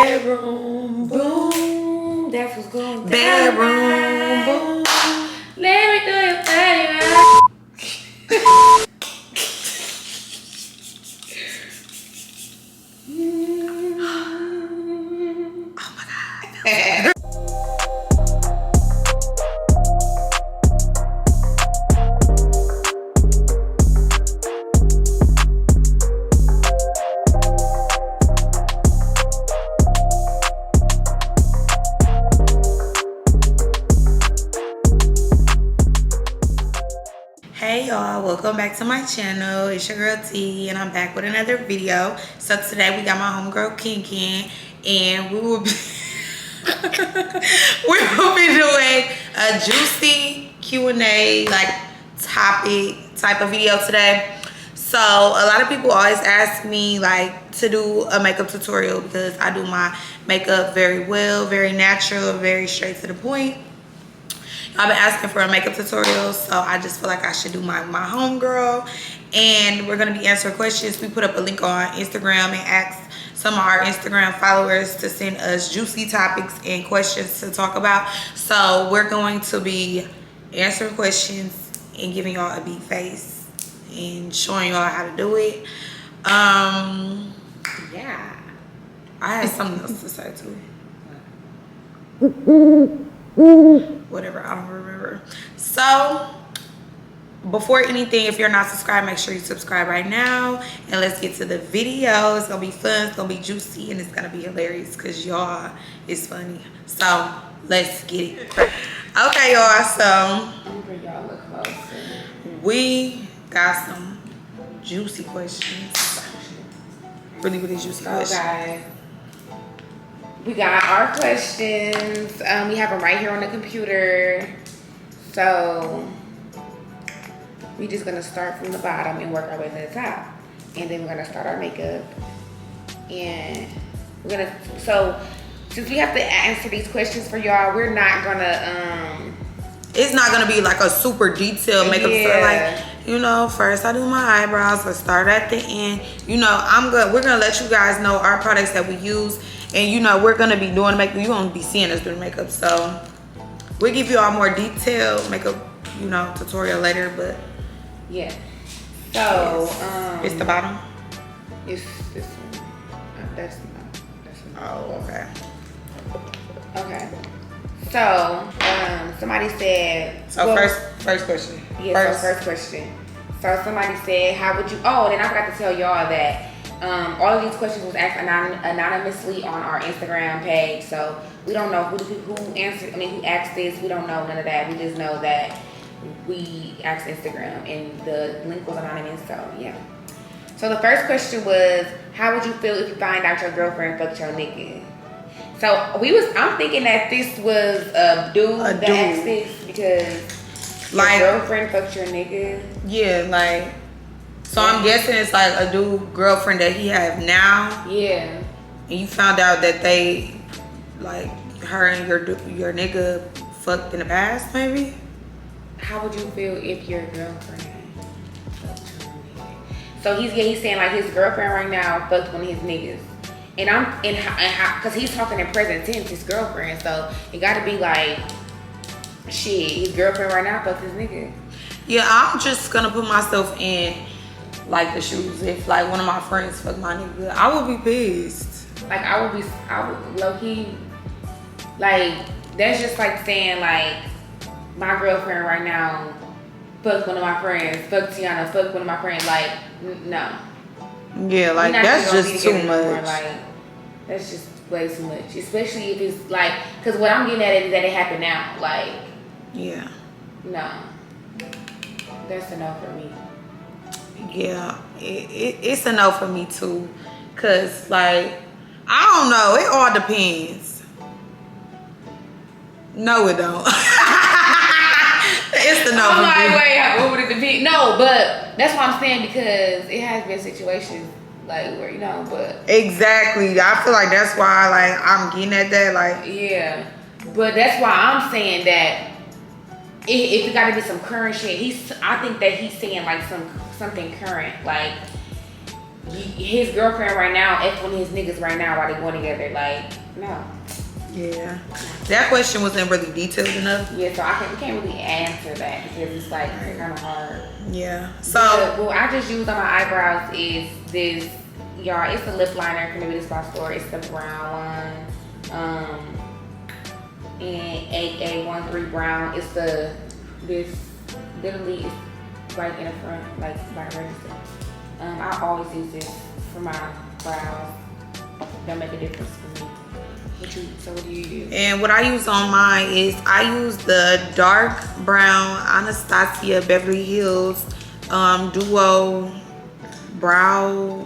Bedroom boom. That's what's going down. Bedroom boom. Let me do your thing. Oh my God. Hey y'all, welcome back to my channel. It's your girl T and I'm back with another video. So today we got my homegirl Kinkin and we will be doing a juicy Q&A like topic type of video today. So a lot of people always ask me like to do a makeup tutorial because I do my makeup very well, very natural, very straight to the point. I've been asking for a makeup tutorial, so I just feel like I should do my homegirl. And we're gonna be answering questions. We put up a link on Instagram and asked some of our Instagram followers to send us juicy topics and questions to talk about. So we're going to be answering questions and giving y'all a beat face and showing y'all how to do it. Yeah. I had something else to say too. Whatever, I don't remember. So before anything, if you're not subscribed, make sure you subscribe right now and let's get to the video. It's gonna be fun, it's gonna be juicy, and it's gonna be hilarious because y'all is funny. So let's get it. Okay y'all, so we got some juicy questions, really juicy questions. Guys, we got our questions. We have them right here on the computer. So we just gonna start from the bottom and work our way to the top. And then we're gonna start our makeup. And we're gonna, so since we have to answer these questions for y'all, we're not gonna, it's not gonna be like a super detailed makeup tutorial. Like, you know, first I do my eyebrows, I start at the end. You know, we're gonna let you guys know our products that we use. And you know, we're gonna be doing makeup. You're gonna be seeing us doing makeup. So we'll give you all more detailed makeup, you know, tutorial later, but yeah. So it's the bottom? It's this one. That's one. Oh, okay. Okay. So somebody said, so well, first question. Yeah, first question. So somebody said, how would you, oh, then I forgot to tell y'all that all of these questions was asked anonymously on our Instagram page, so we don't know who asked this. We don't know none of that. We just know that we asked Instagram, and the link was anonymous. So yeah. So the first question was, how would you feel if you find out your girlfriend fucked your nigga? So I'm thinking that this was a dude that asked this because like your girlfriend fucked your nigga. Yeah, like. So I'm guessing it's like a dude girlfriend that he have now. Yeah. And you found out that they, like, her and your nigga fucked in the past, maybe? How would you feel if your girlfriend fucked your nigga? So he's saying like his girlfriend right now fucked one of his niggas. And cause he's talking in present tense, his girlfriend. So it gotta be like, shit, his girlfriend right now fucked his nigga. Yeah, I'm just gonna put myself in like the shoes. If like one of my friends fuck my nigga, I would be pissed. Like I would low key, like that's just like saying like my girlfriend right now fucked one of my friends, fuck Tiana, fuck one of my friends. Like no. Yeah, like that's just too much. Like that's just way too much, especially if it's like, cause what I'm getting at is that it happened now. Like yeah, no, that's a no for me. Yeah, it's a no for me too, cause like I don't know, it all depends. No, it don't. It's the no. I'm like, wait, what would it depend? No, but that's what I'm saying, because it has been situations like where, you know, but exactly. I feel like that's why like I'm getting at that, like yeah, but that's why I'm saying that if it got to be some current shit, I think that he's saying like something current, like his girlfriend right now, F one of his niggas right now while they going together. Like, no. Yeah. That question wasn't really detailed enough. Yeah, so we can't really answer that because it's like kind of hard. Yeah. So what I just used on my eyebrows is this, y'all. It's the lip liner from the Beauty Spot store. It's the brown one. And 8813 brown. It's this literally is right in the front, like by the register. I always use this for my brows. Don't make a difference for me. So what do you use? And what I use on mine is I use the dark brown Anastasia Beverly Hills Duo Brow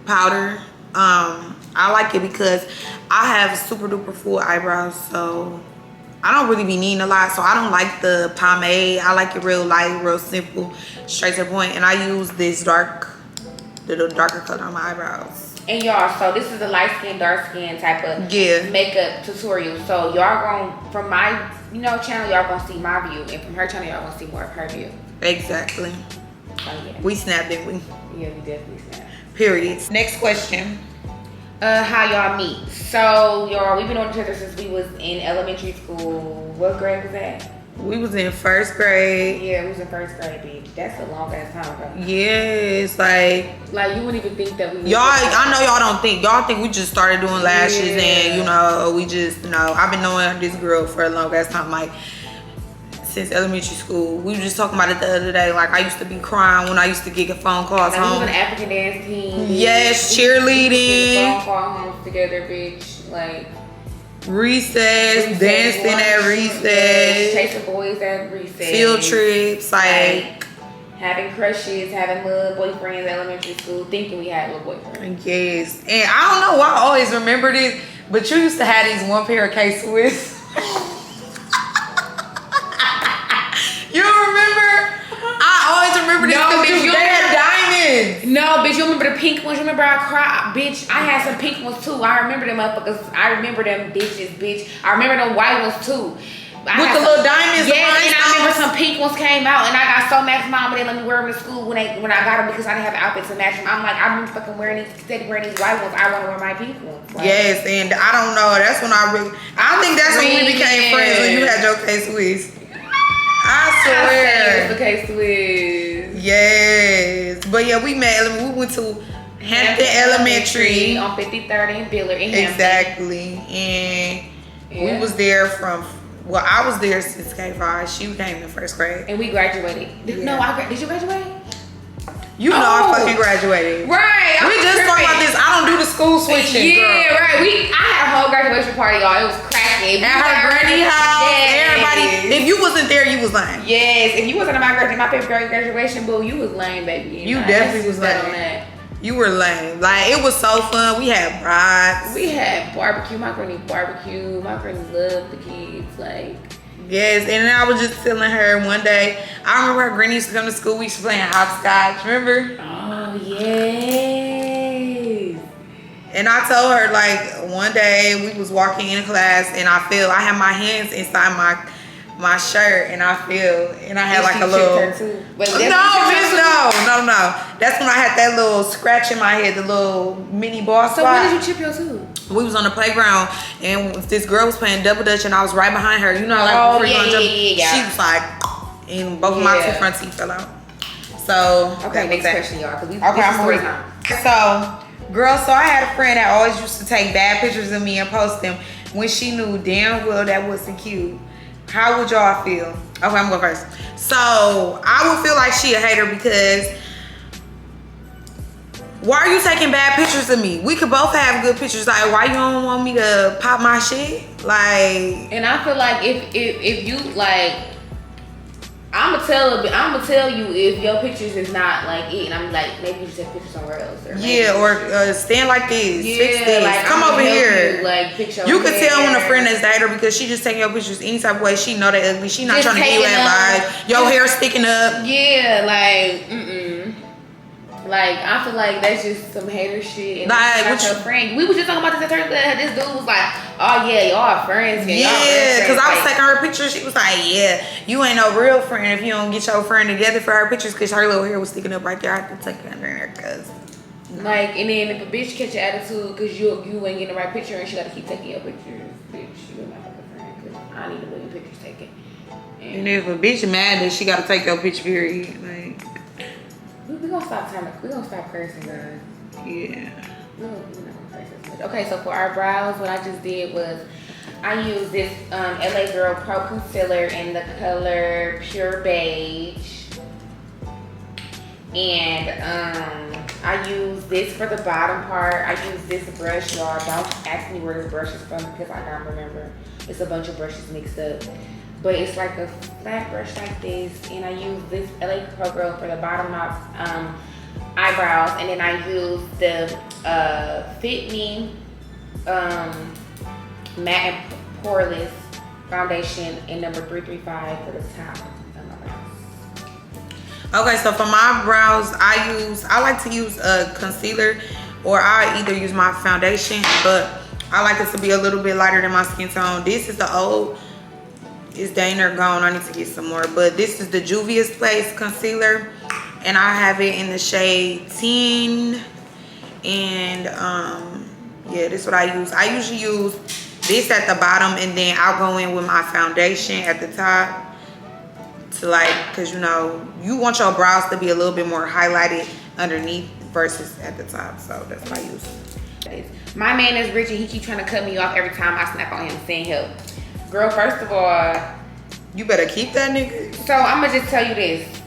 Powder. I like it because I have super duper full eyebrows, so I don't really be needing a lot. So I don't like the pomade. I like it real light, real simple, straight to the point. And I use this the darker color on my eyebrows. And y'all, so this is a light skin, dark skin type of makeup tutorial. So y'all gonna, from my channel, y'all gonna see my view, and from her channel, y'all gonna see more of her view. Exactly. Oh yeah. We snapped, didn't we? Yeah, we definitely snapped. Period. Next question. How y'all meet? So y'all, we've been on each other since we was in elementary school. What grade was that? We was in first grade. Yeah, we was in first grade, bitch. That's a long ass time ago. Yes, like you wouldn't even think that we. Y'all, I know y'all don't think. Y'all think we just started doing lashes and we just I've been knowing this girl for a long ass time, like since elementary school. We were just talking about it the other day. Like I used to be crying when I used to get phone calls home. We was an African dance team. Yes, cheerleading. Phone call homes together, bitch. Like. Recess, dancing at recess, chasing boys at recess, field trips, like having crushes, having little boyfriends at elementary school, thinking we had little boyfriends. Yes, and I don't know why I always remember this, but you used to have these one pair of K-Swiss. You remember? I always remember this because they had diamonds. No, bitch, you remember the pink ones? You remember I cried? Bitch, I had some pink ones too. I remember them motherfuckers. I remember them bitches, bitch. I remember them white ones too. With the little diamonds. Yes, and I remember some pink ones came out, and I got so mad. Mama, they let me wear them to school when I got them because I didn't have an outfit to match them. I'm like, I've been fucking wearing these white ones. I want to wear my pink ones. Like, yes, and I don't know. That's when I think that's when we became friends, when you had your K-Swiss. I swear. The K-Swiss. Yes. But yeah, we went to Hampton Elementary. On 53rd and Billard in Hampton. Exactly. And we was there I was there since K5. She came in first grade. And we graduated. Yeah. No, did you graduate? You know I fucking graduated. Right. We just talking about this. I don't do the school switching. Yeah, girl. right. I had a whole graduation party, y'all. It was cracking. At her granny house. Yes. Everybody. If you wasn't there, you was lying. Yes. If you wasn't at my fifth grade graduation, boo, you was lame, baby. You definitely was lame. On that. You were lame. Like, it was so fun. We had rides. We had barbecue. My granny barbecue. My granny loved the kids. Like. Yes, and then I was just telling her one day. I remember her granny used to come to school. We used to play hopscotch. Remember? Oh yes. And I told her, like, one day we was walking in class and I had my hands inside my shirt and I had like a little. No. That's when I had that little scratch in my head, the little mini ball spot. So when did you chip your tooth? We was on the playground and this girl was playing double dutch and I was right behind her. You know, like before you gonna jump, she was like, and both of my two front teeth fell out. So okay, next question, y'all. So, girl, so I had a friend that always used to take bad pictures of me and post them when she knew damn well that wasn't cute. How would y'all feel? Okay, I'm going first. So I would feel like she a hater because why are you taking bad pictures of me? We could both have good pictures. Like, why you don't want me to pop my shit? Like, and I feel like if you like, I'ma tell you if your pictures is not like it, and I'm like, maybe you should take pictures somewhere else. Or stand like this. Yeah, fix this. like, come over here. You could tell when a friend is the hater because she just taking your pictures any type of way. She know they ugly. She not just trying to give you advice. Your hair sticking up. Yeah, like Like, I feel like that's just some hater shit. And like, not your friend. We was just talking about this at church. This dude was like, "Oh yeah, y'all are friends." Yeah, because I was taking her picture. She was like, "Yeah, you ain't no real friend if you don't get your friend together for her pictures." Because her little hair was sticking up right there. I had to take her in there because Like, and then if a bitch catch an attitude because you ain't getting the right picture and she got to keep taking your pictures, bitch, you're my fucking friend. Cause I need a million pictures taken. And if a bitch mad that she got to take your picture, period, like. We gonna stop cursing, guys. Yeah. We're not gonna curse as much. Okay, so for our brows, what I just did was I used this LA Girl Pro Concealer in the color Pure Beige. And I use this for the bottom part. I use this brush, y'all. Don't ask me where this brush is from because I don't remember. It's a bunch of brushes mixed up. But it's like a flat brush like this. And I use this LA Pro Girl for the bottom of eyebrows. And then I use the Fit Me Matte and Poreless Foundation in number 335 for the top of my brows. Okay, so for my brows, I like to use a concealer, or I either use my foundation, but I like it to be a little bit lighter than my skin tone. This is the old, it's dang near gone. I need to get some more, but this is the Juvia's Place concealer, and I have it in the shade 10. And yeah, this is what I use. I usually use this at the bottom, and then I'll go in with my foundation at the top. To like, cause you know, you want your brows to be a little bit more highlighted underneath versus at the top. So that's what I use. My man is rich and he keep trying to cut me off every time I snap on him saying help. Girl, first of all, you better keep that nigga. So I'm gonna just tell you this.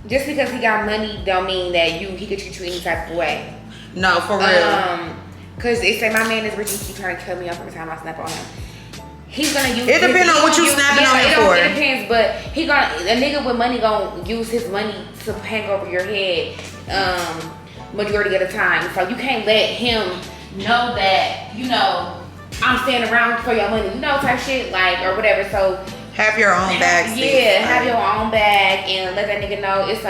Just because he got money don't mean that he could treat you any type of way. No, for real. Cause they say my man is rich and he keep trying to cut me off every time I snap on him. He's gonna use. It depends on what you snapping on him for. It depends, but a nigga with money gonna use his money to hang over your head, majority of the time. So you can't let him know that I'm standing around for your money, type shit, like or whatever. So have your own bag. Yeah, have your own bag and let that nigga know it's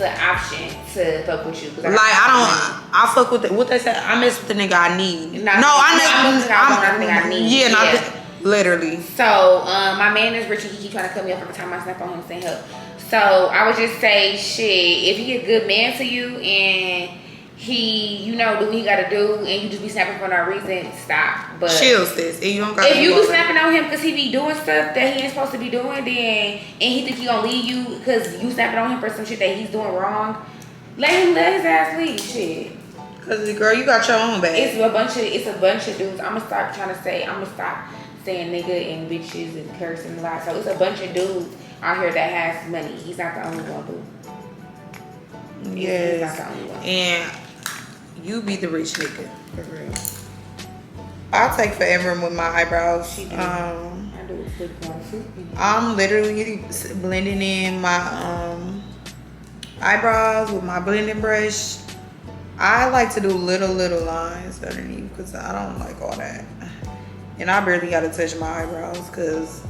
an option to fuck with you. Like I fuck with what they say. I mess with the nigga I need. I need. Yeah. Literally. So, my man is rich and he keep trying to cut me up every time I snap on him saying help. So, I would just say, shit, if he a good man to you and he, do what he gotta do and you just be snapping for no reason, stop. But chill, sis. You don't gotta if you be snapping on him because he be doing stuff that he ain't supposed to be doing, then, and he think he gonna leave you because you snapping on him for some shit that he's doing wrong, let his ass leave, shit. Cause girl, you got your own bag. It's a bunch of dudes. I'm gonna stop saying nigga and bitches and cursing a lot. So it's a bunch of dudes out here that has money. He's not the only one, boo. Yes. He's not the only one. And you be the rich nigga. For real. I'll take forever with my eyebrows. I do a quick one too. I'm literally blending in my eyebrows with my blending brush. I like to do little lines underneath because I don't like all that. And I barely got to touch my eyebrows because.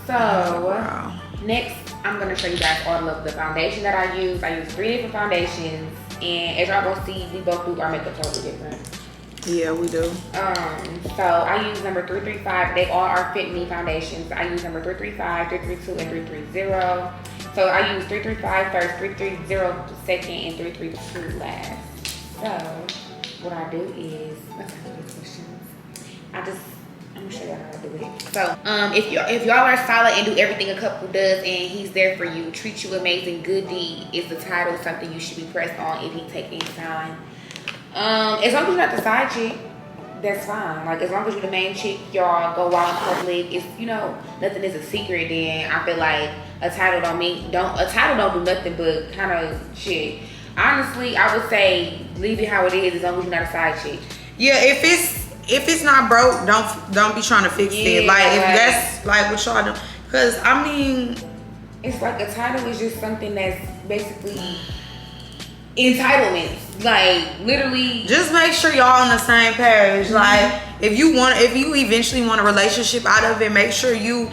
So, next, I'm going to show you guys all of the foundation that I use. I use 3 different foundations. And as y'all going to see, we both do our makeup totally different. Yeah, we do. So, I use number 335. They all are Fit Me foundations. I use number 335, 332, and 330. So, I use 335 first, 330 second, and 332 last. So, what I do is, let's answer these questions. I'm gonna show y'all how to do it. So, if y'all are solid and do everything a couple does, and he's there for you, treat you amazing, good deed is the title, something you should be pressed on if he take any time. As long as you're not the side chick, that's fine. Like as long as you're the main chick, y'all go out in public. It's nothing is a secret. Then I feel like a title don't do nothing but kind of shit. Honestly, I would say leave it how it is as long as you're not a side chick. Yeah, if it's not broke, don't be trying to fix it. Like if that's like what y'all do, because I mean, it's like a title is just something that's basically entitlements. Like literally, just make sure y'all on the same page. Like if you eventually want a relationship out of it, make sure you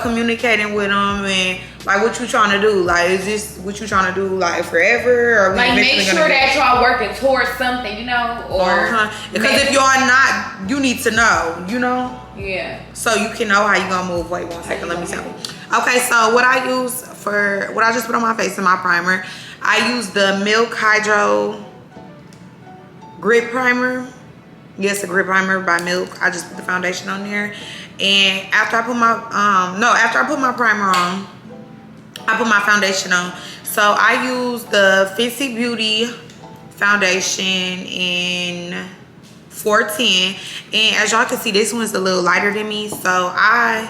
communicating with them and like what you trying to do. Like is this what you trying to do like forever, or like make sure that y'all working towards something, or because if y'all not, you need to know, Yeah. So you can know how you gonna move. Wait 1 second, let me tell you. Okay, so what I use for what I just put on my face in my primer, I use the Milk Hydro Grip Primer. Yes, a grip primer by Milk. I just put the foundation on there. And after I put my, after I put my primer on, I put my foundation on. So I use the Fenty Beauty foundation in 410. And as y'all can see, this one's a little lighter than me. So I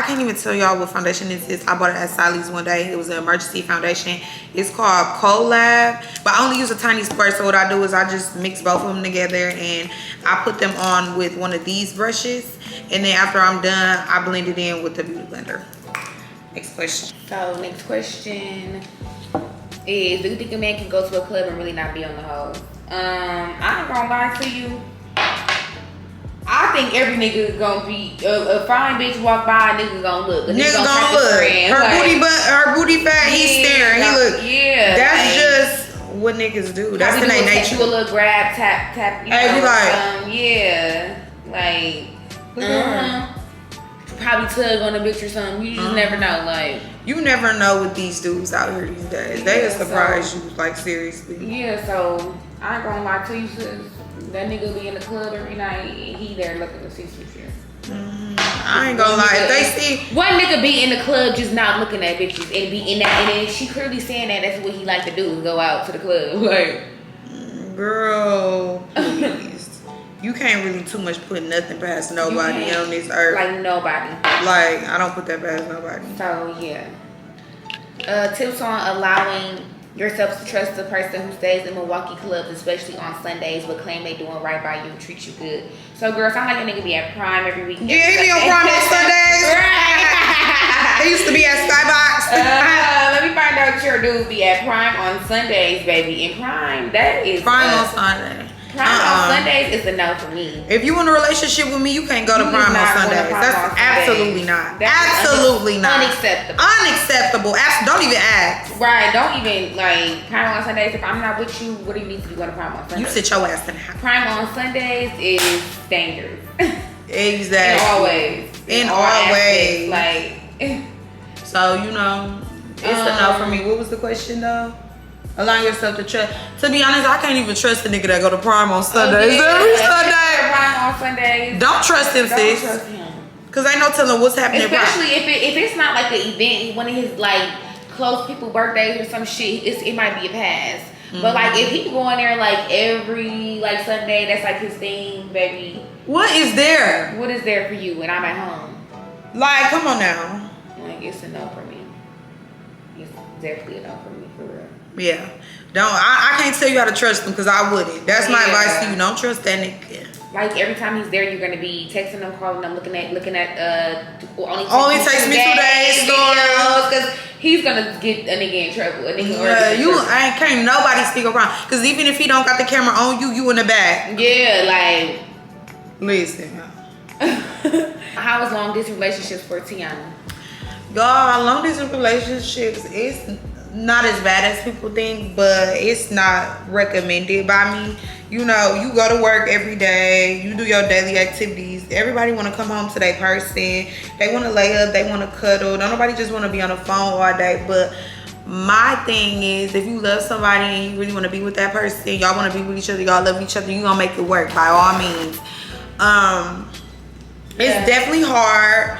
can't even tell y'all what foundation this is. I bought it at Sally's one day. It was an emergency foundation. It's called Collab, but I only use a tiny squirt. So what I do is I just mix both of them together and I put them on with one of these brushes. And then after I'm done, I blend it in with the beauty blender. Next question. So next question is, do you think a man can go to a club and really not be on the hoe? I ain't gonna lie to you. I think every nigga gonna be a fine bitch walk by, a nigga gonna look. Nigga gonna look. Her booty fat, he's staring. He look. Yeah. That's just what niggas do. That's in their nature. You a little grab, tap. Hey, be like, probably tug on a bitch or something. You just never know. Like, you never know with these dudes out here these days. They just surprise you, like, seriously. Yeah, so I ain't gonna lie to you, sis. That nigga be in the club every night and he there looking to see some shit. I ain't gonna lie. If they see one nigga be in the club just not looking at bitches and be in that, and then she clearly saying that that's what he like to do is go out to the club. Like, girl, please. You can't really too much put nothing past nobody on this earth. Like nobody. Like, I don't put that past nobody. So yeah. Tips on allowing yourself to trust the person who stays in Milwaukee clubs, especially on Sundays, but claim they doing right by you and treat you good. So, girl, sound like a nigga be at Prime every weekend. Yeah, he be on Prime on Sundays. Right. He used to be at Skybox. Let me find out your dude be at Prime on Sundays, baby. And Prime, that is Prime on Sunday. Prime on Sundays is a no for me. If you in a relationship with me, you can't go to Prime on Sundays. That's absolutely not. That's absolutely not. Unacceptable. Unacceptable. Don't even ask. Right. Don't even, like, Prime on Sundays. If I'm not with you, what do you need to be going to Prime on Sundays? You sit your ass in the house. Prime on Sundays is dangerous. Exactly. In all ways. Like. So, you know, it's a no for me. What was the question, though? Allowing yourself to trust. To be honest, I can't even trust the nigga that go to Prime on Sundays. Every Sunday. Prime on Sundays. Don't trust him, sis. Don't trust him. Cause ain't no telling what's happening. Especially if it's not like an event, one of his like close people birthdays or some shit, it might be a pass. But like if he go in there like every like Sunday, that's like his thing, baby. What is there? What is there for you when I'm at home? Like, come on now. Like, it's a no for me. It's definitely a no for me, for real. Yeah. I can't tell you how to trust him because I wouldn't. That's my advice to you. Don't trust that nigga. Like every time he's there, you're gonna be texting him, calling him, looking at only takes me 2 days because he's gonna get a nigga in trouble. Can't nobody speak around because even if he don't got the camera on you, you in the back. Yeah, like listen. How is long distance relationships for Tiana? Y'all, long distance relationships is not as bad as people think, but it's not recommended by me. You know, you go to work every day, you do your daily activities. Everybody want to come home to their person. They want to lay up, they want to cuddle. Don't nobody just want to be on the phone all day. But my thing is, if you love somebody and you really want to be with that person, y'all want to be with each other, y'all love each other, you gonna make it work by all means. It's definitely hard,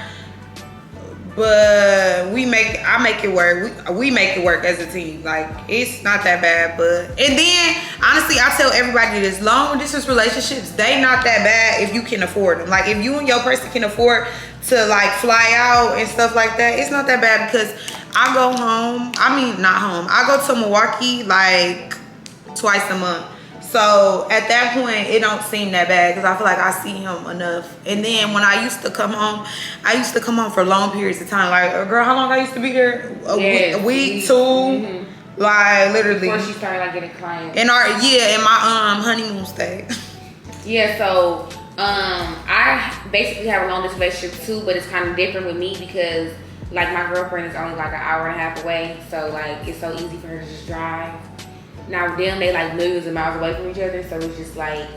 but I make it work. We make it work as a team. Like, it's not that bad. And then honestly, I tell everybody this: long distance relationships, they not that bad if you can afford them. Like, if you and your person can afford to like fly out and stuff like that, it's not that bad because I go home. I mean, not home. I go to Milwaukee like twice a month. So at that point, it don't seem that bad because I feel like I see him enough. And then when I used to come home for long periods of time. Like, girl, how long I used to be here? A week, 2, like literally. Before she started like getting clients. In my honeymoon stay. Yeah, so I basically have a long distance relationship too, but it's kind of different with me because like my girlfriend is only like an hour and a half away, so like it's so easy for her to just drive. Now them, they like millions of miles away from each other, so it's just like,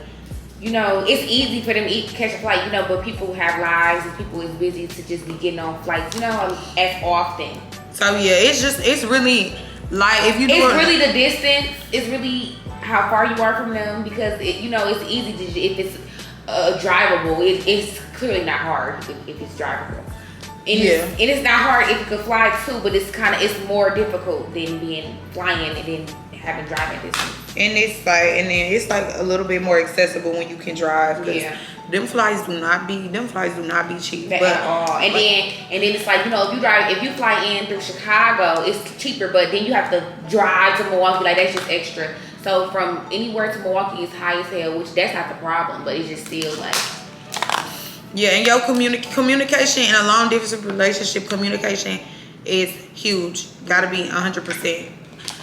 you know, it's easy for them to catch a flight, you know, but people have lives and people is busy to just be getting on flights, you know, as often. So yeah, it's really like if you do it's really the distance. It's really how far you are from them because it's easy to if it's drivable. It's clearly not hard if it's drivable. And it's not hard if you could fly too, but it's more difficult than being flying and then having driving distance. And it's like a little bit more accessible when you can drive. Yeah. Them flights do not be cheap at all. And then it's like if you fly in through Chicago, it's cheaper, but then you have to drive to Milwaukee. Like that's just extra. So from anywhere to Milwaukee is high as hell, which that's not the problem, but it's just still like. Yeah, and your communication in a long distance relationship, communication is huge. Gotta be 100%.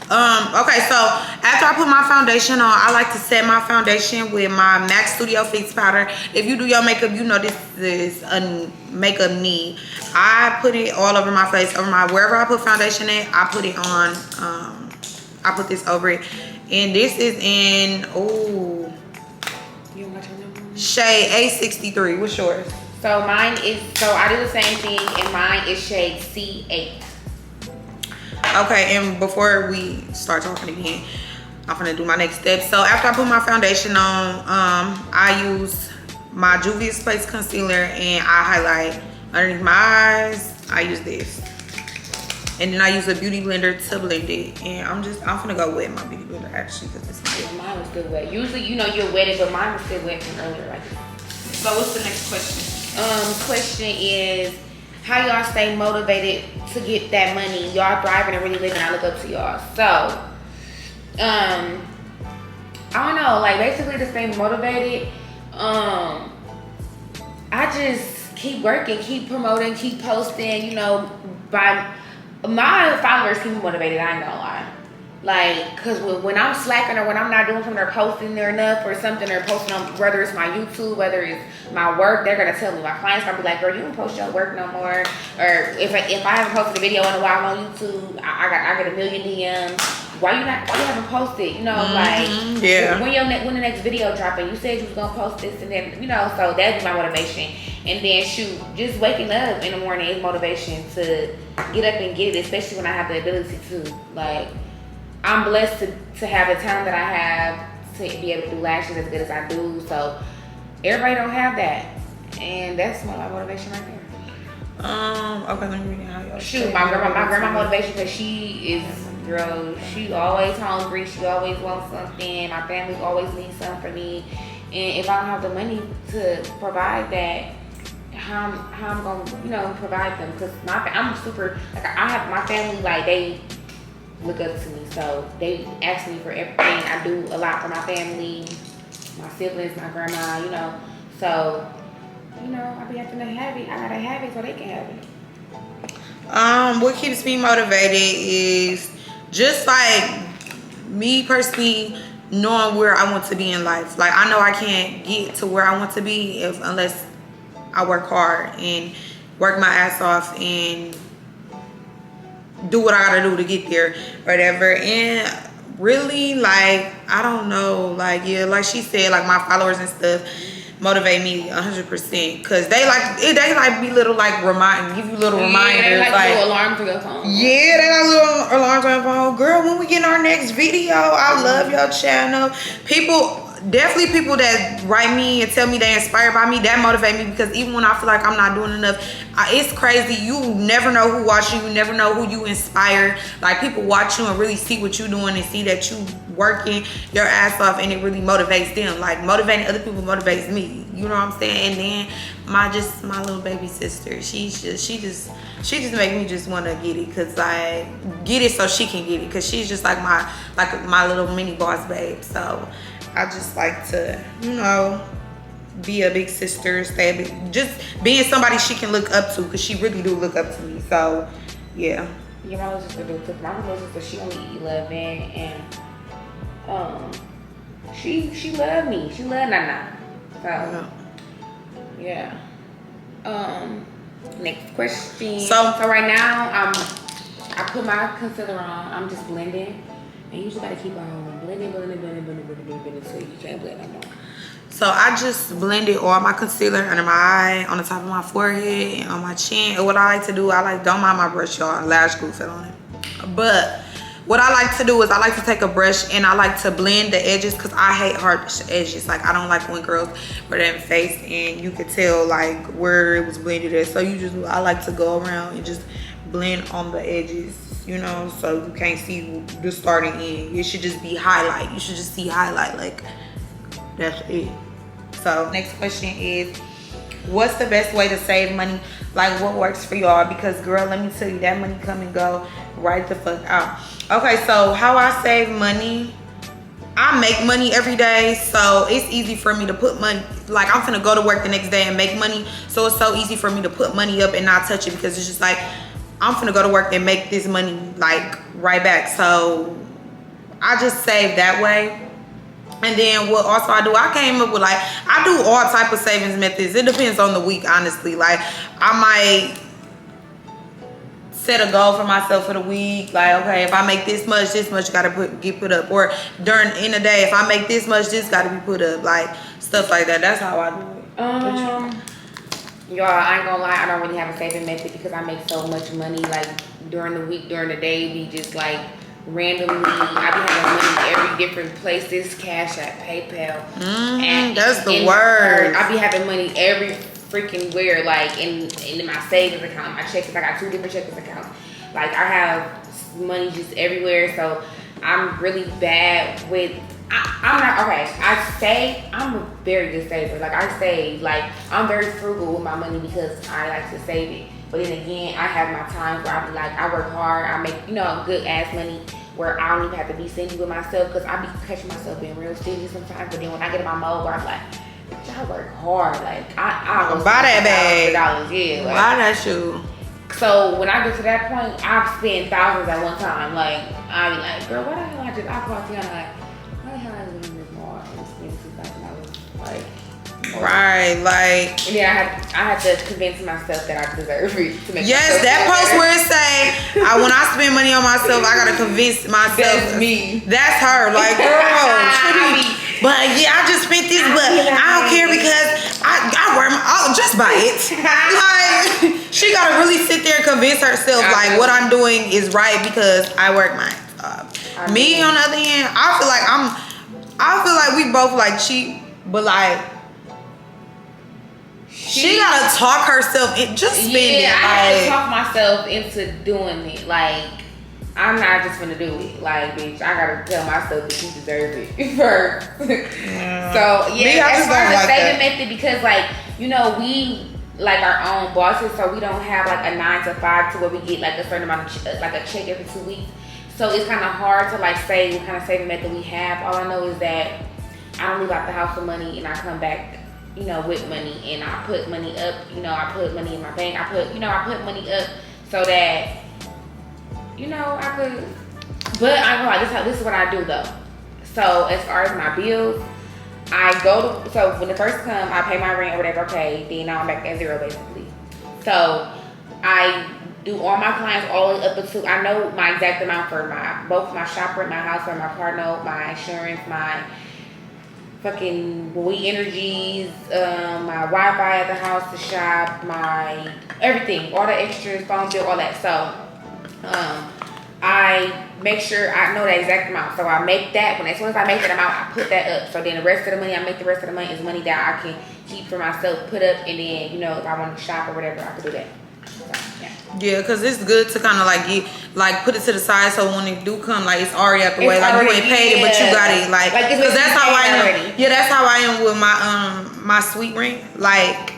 Okay, so after I put my foundation on, I like to set my foundation with my MAC Studio Fix powder. If you do your makeup, you know this is a makeup need. I put it all over my face, wherever I put foundation at, I put it on. I put this over it, and this is in shade A63. What's yours? So mine is. So I do the same thing, and mine is shade C8. Okay, and before we start talking again, I'm gonna do my next step. So after I put my foundation on, I use my Juvia's Place concealer and I highlight underneath my eyes. I use this, and then I use a beauty blender to blend it. And I'm gonna go wet my beauty blender actually because it's mine was still wet. Usually, you're wetted, but mine was still wet from earlier. Like. So what's the next question? Question is. How y'all stay motivated to get that money? Y'all thriving and really living. I look up to y'all. So, I don't know. Like basically, to stay motivated, I just keep working, keep promoting, keep posting. By my followers keep me motivated. I ain't gonna lie. Like, cause when I'm slacking or when I'm not doing something or posting there enough or something or posting on whether it's my YouTube, whether it's my work, they're gonna tell me. My clients gonna be like, "Girl, you don't post your work no more." Or if I haven't posted a video in a while on YouTube, I get a million DMs. Why you haven't posted? When the next video dropping? You said you was gonna post this and then so that'd be my motivation. And then just waking up in the morning is motivation to get up and get it, especially when I have the ability to. Like. I'm blessed to have the talent that I have to be able to do lashes as good as I do. So everybody don't have that, and that's my motivation right there. Okay, let me read how y'all. Shoot, my grandma motivation because she always hungry. She always wants something. My family always needs something for me, and if I don't have the money to provide that, how I'm gonna provide them? Because I'm super I have my family they look up to me, so they ask me for everything. I do a lot for my family, my siblings, my grandma, so I be having to have it. I gotta have it so they can have it. What keeps me motivated is just like me personally knowing where I want to be in life. Like I know I can't get to where I want to be unless I work hard and work my ass off and do what I gotta do to get there, whatever. And really, I don't know, like she said, like my followers and stuff motivate me 100% because they be little give you little reminders, they like little alarms for your phone. Yeah, they got little alarms on your phone. Girl, when we get our next video, I love your channel. People that write me and tell me they inspired by me, that motivate me because even when I feel like I'm not doing enough, it's crazy. You never know who watching you. You never know who you inspire. Like people watch you and really see what you're doing and see that you working your ass off, and it really motivates them. Like motivating other people motivates me. You know what I'm saying? And then my little baby sister, she just make me just want to get it because get it so she can get it because she's just like my little mini boss babe. So I just like to, be a big sister, just being somebody she can look up to because she really do look up to me. So, yeah. Yeah, my little sister do too. My little sister, she only 11, and she loved me. She loved Nana. So, yeah. Next question. So right now, I put my concealer on. I'm just blending. And you just gotta keep on blending so you can't blend no more. So I just blended all my concealer under my eye, on the top of my forehead, and on my chin. And what I like to do, don't mind my brush, y'all. Lash glue fell on it. But what I like to do is I like to take a brush and I like to blend the edges, because I hate harsh edges. Like, I don't like when girls wear their face and you could tell like where it was blended at. So I like to go around and just blend on the edges, you know, so you can't see the starting end. It should just be highlight. You should just see highlight, like that's it. So next question is, what's the best way to save money? Like, what works for y'all? Because girl, let me tell you, that money come and go right the fuck out. Okay, so how I save money, I make money every day, so it's easy for me to put money, like I'm finna go to work the next day and make money, so it's so easy for me to put money up and not touch it, because it's just like, I'm finna go to work and make this money like right back. So I just save that way. And then what also I do, I came up with like, I do all type of savings methods. It depends on the week, honestly. Like, I might set a goal for myself for the week. Like, okay, if I make this much gotta get put up. Or in the day, if I make this much, this gotta be put up. Like, stuff like that. That's how I do it. Y'all, I ain't gonna lie, I don't really have a saving method because I make so much money. Like, during the week, during the day, be just like randomly, I be having money every different places, Cash App, PayPal. And that's the word. I be having money every freaking where, like in my savings account, my checkers. I got 2 different checkers accounts. Like, I have money just everywhere. So I'm really bad with. I'm not okay. I'm a very good saver. Like, I save. Like, I'm very frugal with my money because I like to save it. But then again, I have my times where I be like, I work hard, I make, good ass money where I don't even have to be stingy with myself, because I be catching myself being real stingy sometimes. But then when I get in my mode where I'm like, bitch, I work hard. Like, I'll buy that bag. $1,000, yeah. Like, buy that shoe. So when I get to that point, I've spent thousands at one time. Like, I be like, girl, why the hell I call Tiana like, why the hell I just went this mall and spend $2,000? Like, right, like, and then I had to convince myself that I deserve it to make. Yes, that post better. where it say, when I spend money on myself, I gotta convince myself. That's me. That's her. Like, girl, but yeah, I just spent this, but I don't care because I wear just buy it. Like, she gotta really sit there and convince herself like what I'm doing is right because I work my job. Me on the other hand, I feel like we both like cheap, but like, she gotta talk herself in, just spend it. Yeah, I had to talk myself into doing it. Like, I'm not just gonna do it. Like, bitch, I gotta tell myself that you deserve it first. So yeah, as far as the saving method, because like, we like our own bosses, so we don't have like a 9 to 5 to where we get like a certain amount of like a check every 2 weeks. So it's kind of hard to like say what kind of saving method we have. All I know is that I don't leave out the house with money and I come back, with money, and I put money up. I put money in my bank. I put money up so that, I could. But I'm gonna lie, this is what I do though. So as far as my bills, so when the first come, I pay my rent or whatever. Okay, then now I'm back at zero basically. So I do all my clients all the way up until I know my exact amount for both my shop rent, my house rent, my car note, my insurance, my fucking We Energies, my Wi-Fi at the house, the shop, my everything, all the extras, phone bill, all that. So I make sure I know the exact amount. So I make that, as soon as I make that amount, I put that up. So then the rest of the money I make, the rest of the money is money that I can keep for myself, put up, and then, if I want to shop or whatever, I can do that. So, yeah, because it's good to kind of like put it to the side, so when it do come, like, it's already out the way. Like, you ain't paid it, but you got it. Like, because that's how I am. Already. Yeah, that's how I am with my sweet rent. Like,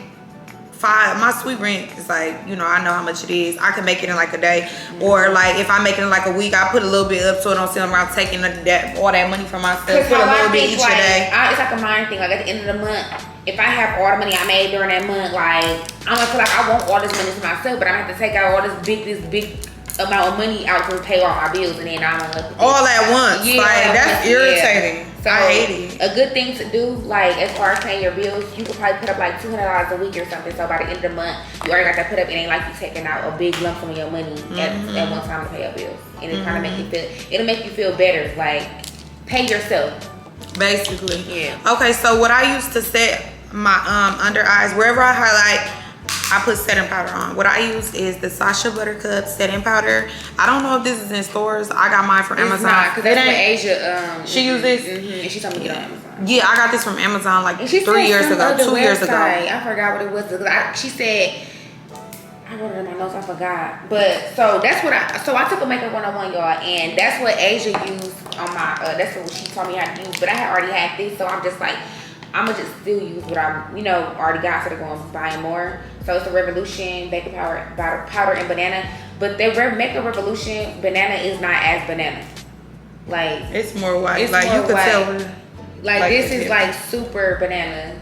my sweet rent is like, I know how much it is. I can make it in like a day, or like if I make it in like a week, I put a little bit up so I don't sit around taking all that money from myself. Put a little bit each day. It's like a mind thing. Like at the end of the month, if I have all the money I made during that month, like I'm gonna feel like I want all this money for myself, but I'm gonna have to take out all this big amount of money out to pay all my bills, and then I'm gonna all at once. Yeah, like that's irritating. Yeah. So I hate it. A good thing to do, like as far as paying your bills, you could probably put up like $200 a week or something. So by the end of the month, you already got that put up. It ain't like you taking out a big lump sum of your money at one time to pay your bills, and it kind of make you feel. It'll make you feel better. Like pay yourself. Basically. Yeah. Okay, so what I use to set my under eyes, wherever I highlight, I put setting powder on. What I use is the Sasha Buttercup setting powder. I don't know if this is in stores. I got mine from Amazon. Because that's what Asia, she uses. And she told me to get on Amazon. Yeah, I got this from Amazon like 3 years ago, 2 years ago. I forgot what it was. She said, I wrote it in my notes, I forgot. But so that's what I took a makeup 101, y'all, and that's what Asia used on my that's what she taught me how to use. But I had already had this, so I'm just like, I'ma just still use what I already got instead of going buying more. So it's the Revolution Makeup powder and banana. But the Makeup Revolution banana is not as banana. Like it's more white. It's like more you could white. tell. Like this is like super banana.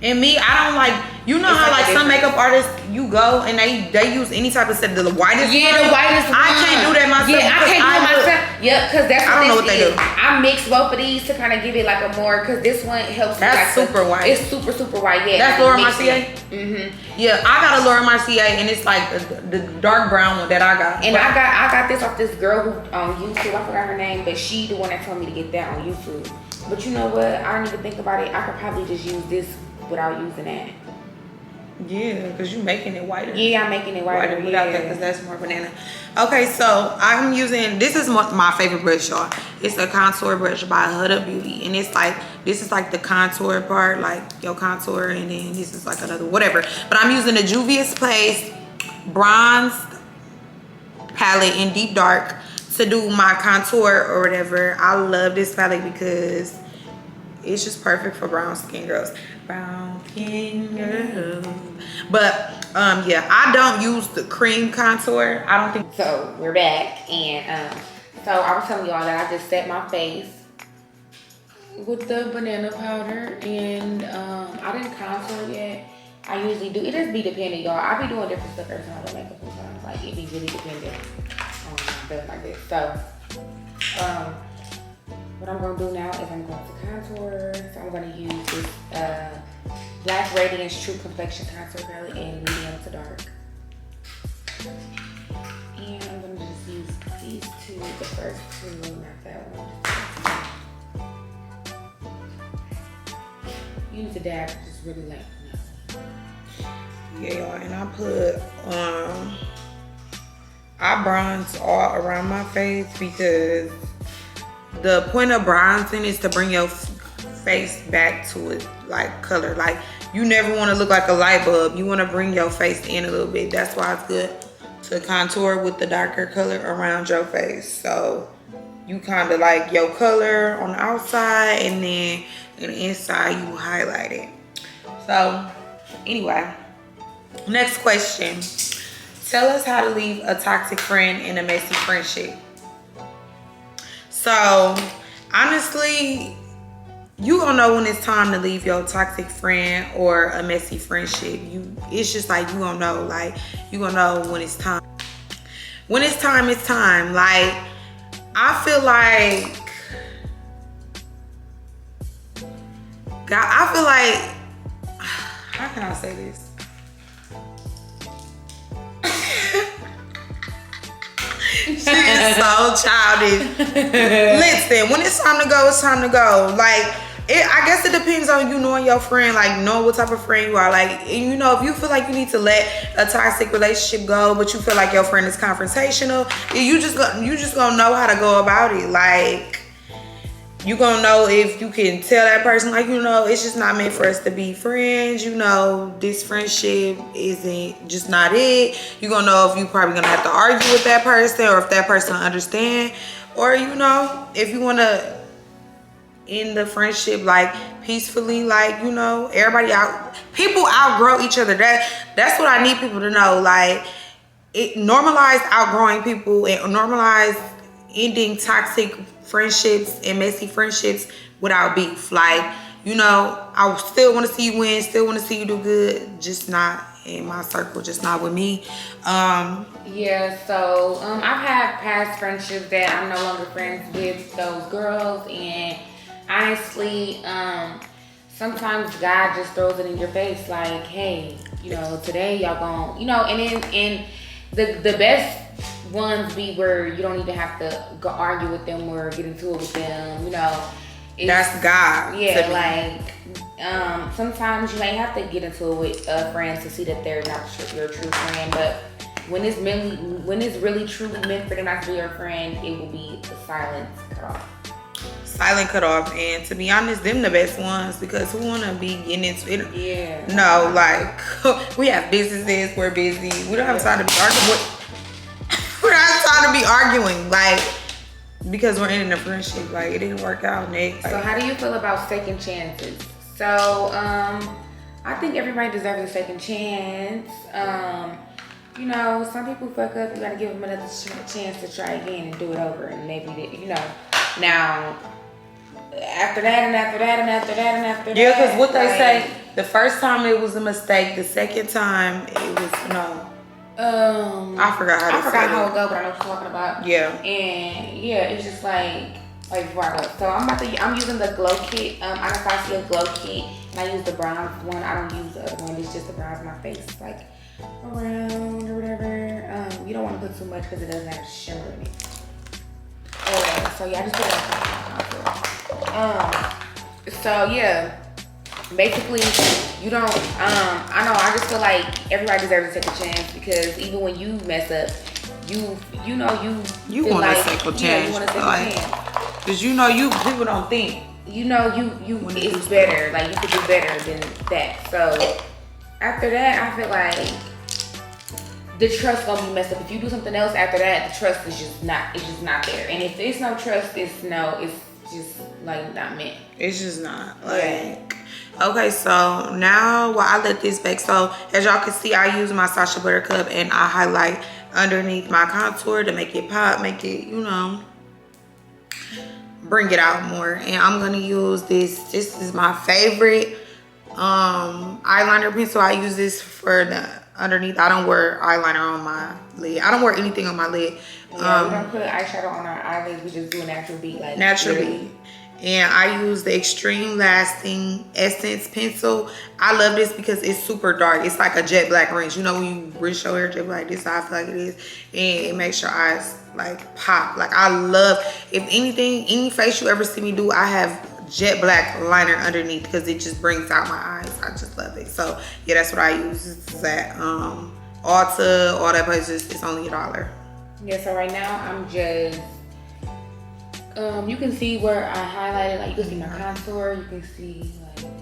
And me, I don't like, you know how like some makeup artists, you go and they use any type of set, the whitest one. The whitest one. I can't do that myself. Yeah, I can't do it myself. Yep, because that's what I don't know what they do. I mix both of these to kind of give it like a more, because this one helps. That's like super white. It's super, super white, yeah. That's Laura Mercier? Mm-hmm. Yeah, I got a Laura Mercier and it's like the dark brown one that I got. And I got this off this girl who on YouTube, I forgot her name, but she the one that told me to get that on YouTube. But you know what? I didn't even think about it. I could probably just use this without using that. Yeah, because you're making it whiter. Yeah, I'm making it whiter. Without that, because that's more banana. Okay, so I'm using, this is my favorite brush, y'all. It's a contour brush by Huda Beauty. And it's like, this is like the contour part, like your contour, and then this is like another, whatever. But I'm using the Juvia's Place Bronze palette in Deep Dark to do my contour or whatever. I love this palette because it's just perfect for brown skin girls. Brown skin girls. But yeah, I don't use the cream contour. I don't think. So we're back, and so I was telling y'all that I just set my face with the banana powder, and I didn't contour yet. I usually do. It just be dependent, y'all. I be doing different stuff every time I do makeup sometimes. Like it be really dependent on stuff like this. So what I'm gonna do now is I'm going to contour. So I'm gonna use this Black Radiance True Complexion Contour Palette in medium to dark. And I'm gonna just use these two, the first two, not that one. You need to dab just really light. Yeah, y'all, and I put I bronze all around my face because the point of bronzing is to bring your face back to it like color. Like you never want to look like a light bulb. You want to bring your face in a little bit. That's why it's good to contour with the darker color around your face. So you kind of like your color on the outside, and then on the inside you highlight it. So anyway, next question. Tell us how to leave a toxic friend in a messy friendship. So honestly, you gonna know when it's time to leave your toxic friend or a messy friendship. It's just like you gonna know. Like you gonna know when it's time. When it's time, it's time. Like I feel like God, I feel like, how can I say this? She is so childish. Listen, when it's time to go, it's time to go. Like, I guess it depends on you knowing your friend, like knowing what type of friend you are. Like, you know, if you feel like you need to let a toxic relationship go, but you feel like your friend is confrontational, you just gonna know how to go about it. Like, you gonna know if you can tell that person, like, you know, it's just not meant for us to be friends. You know, this friendship isn't just not it. You gonna know if you probably gonna have to argue with that person, or if that person understand, or you know, if you wanna end the friendship like peacefully, like, you know, people outgrow each other. That's what I need people to know. Like, it normalize outgrowing people and normalize ending toxic friendships and messy friendships without beef. Like, you know, I still want to see you win, still want to see you do good, just not in my circle, just not with me. Yeah, so I've had past friendships that I'm no longer friends with those girls, and honestly, sometimes God just throws it in your face like, hey, you know, today y'all gon', you know, and the best ones be where you don't even have to go argue with them or get into it with them, you know. That's God. Yeah, like sometimes you may have to get into it with a friend to see that they're not your true friend, but when it's really truly meant for them not to be your friend, it will be a silent cut off. Silent cut off. And to be honest, them the best ones, because who wanna be getting into it? Yeah. No, like we have businesses, we're busy. We don't have time to be arguing. We're not time to be arguing, like, because we're ending a friendship. Like, it didn't work out, Nick. So how do you feel about second chances? So I think everybody deserves a second chance. You know, some people fuck up. You gotta give them another chance to try again and do it over. And maybe, you know, now after that and after that and after that and after that. Yeah, because what they say, the first time it was a mistake. The second time it was no. I forgot how it go, but I know what you're talking about. Yeah. And yeah, it's just like before I go. So I'm using the glow kit, Anastasia glow kit, and I use the bronze one. I don't use the other one. It's just the bronze. My face is like around or whatever. You don't want to put too much because it doesn't have shimmer in it. So yeah, I just put it on top. So yeah, basically you don't. I know. I just feel like everybody deserves to take a chance, because even when you mess up, you want like, a second chance. Yeah, you want a second chance. Because you know people don't think. You know it's better. Like you could do better than that. So after that, I feel like the trust gonna be messed up. If you do something else after that, the trust is just not there. And if there's no trust, it's just like not meant. It's just not. Like, okay, so now while I let this bake, so as y'all can see, I use my Sacha Buttercup and I highlight underneath my contour to make it pop, make it, you know, bring it out more. And I'm gonna use this. This is my favorite eyeliner pencil. I use this for the underneath. I don't wear eyeliner on my lid. I don't wear anything on my lid. Yeah, we don't put eyeshadow on our eyelids. We just do a natural beat, like naturally. And I use the Extreme Lasting Essence pencil. I love this because it's super dark. It's like a jet black rinse. You know when you rinse your hair jet black, this is how I feel like it is. And it makes your eyes like pop. Like I love, if anything, any face you ever see me do, I have jet black liner underneath because it just brings out my eyes. I just love it. So yeah, that's what I use. This is at Ulta, all that places. It's only $1. Yeah, so right now I'm just you can see where I highlighted, like you can see my contour, you can see like that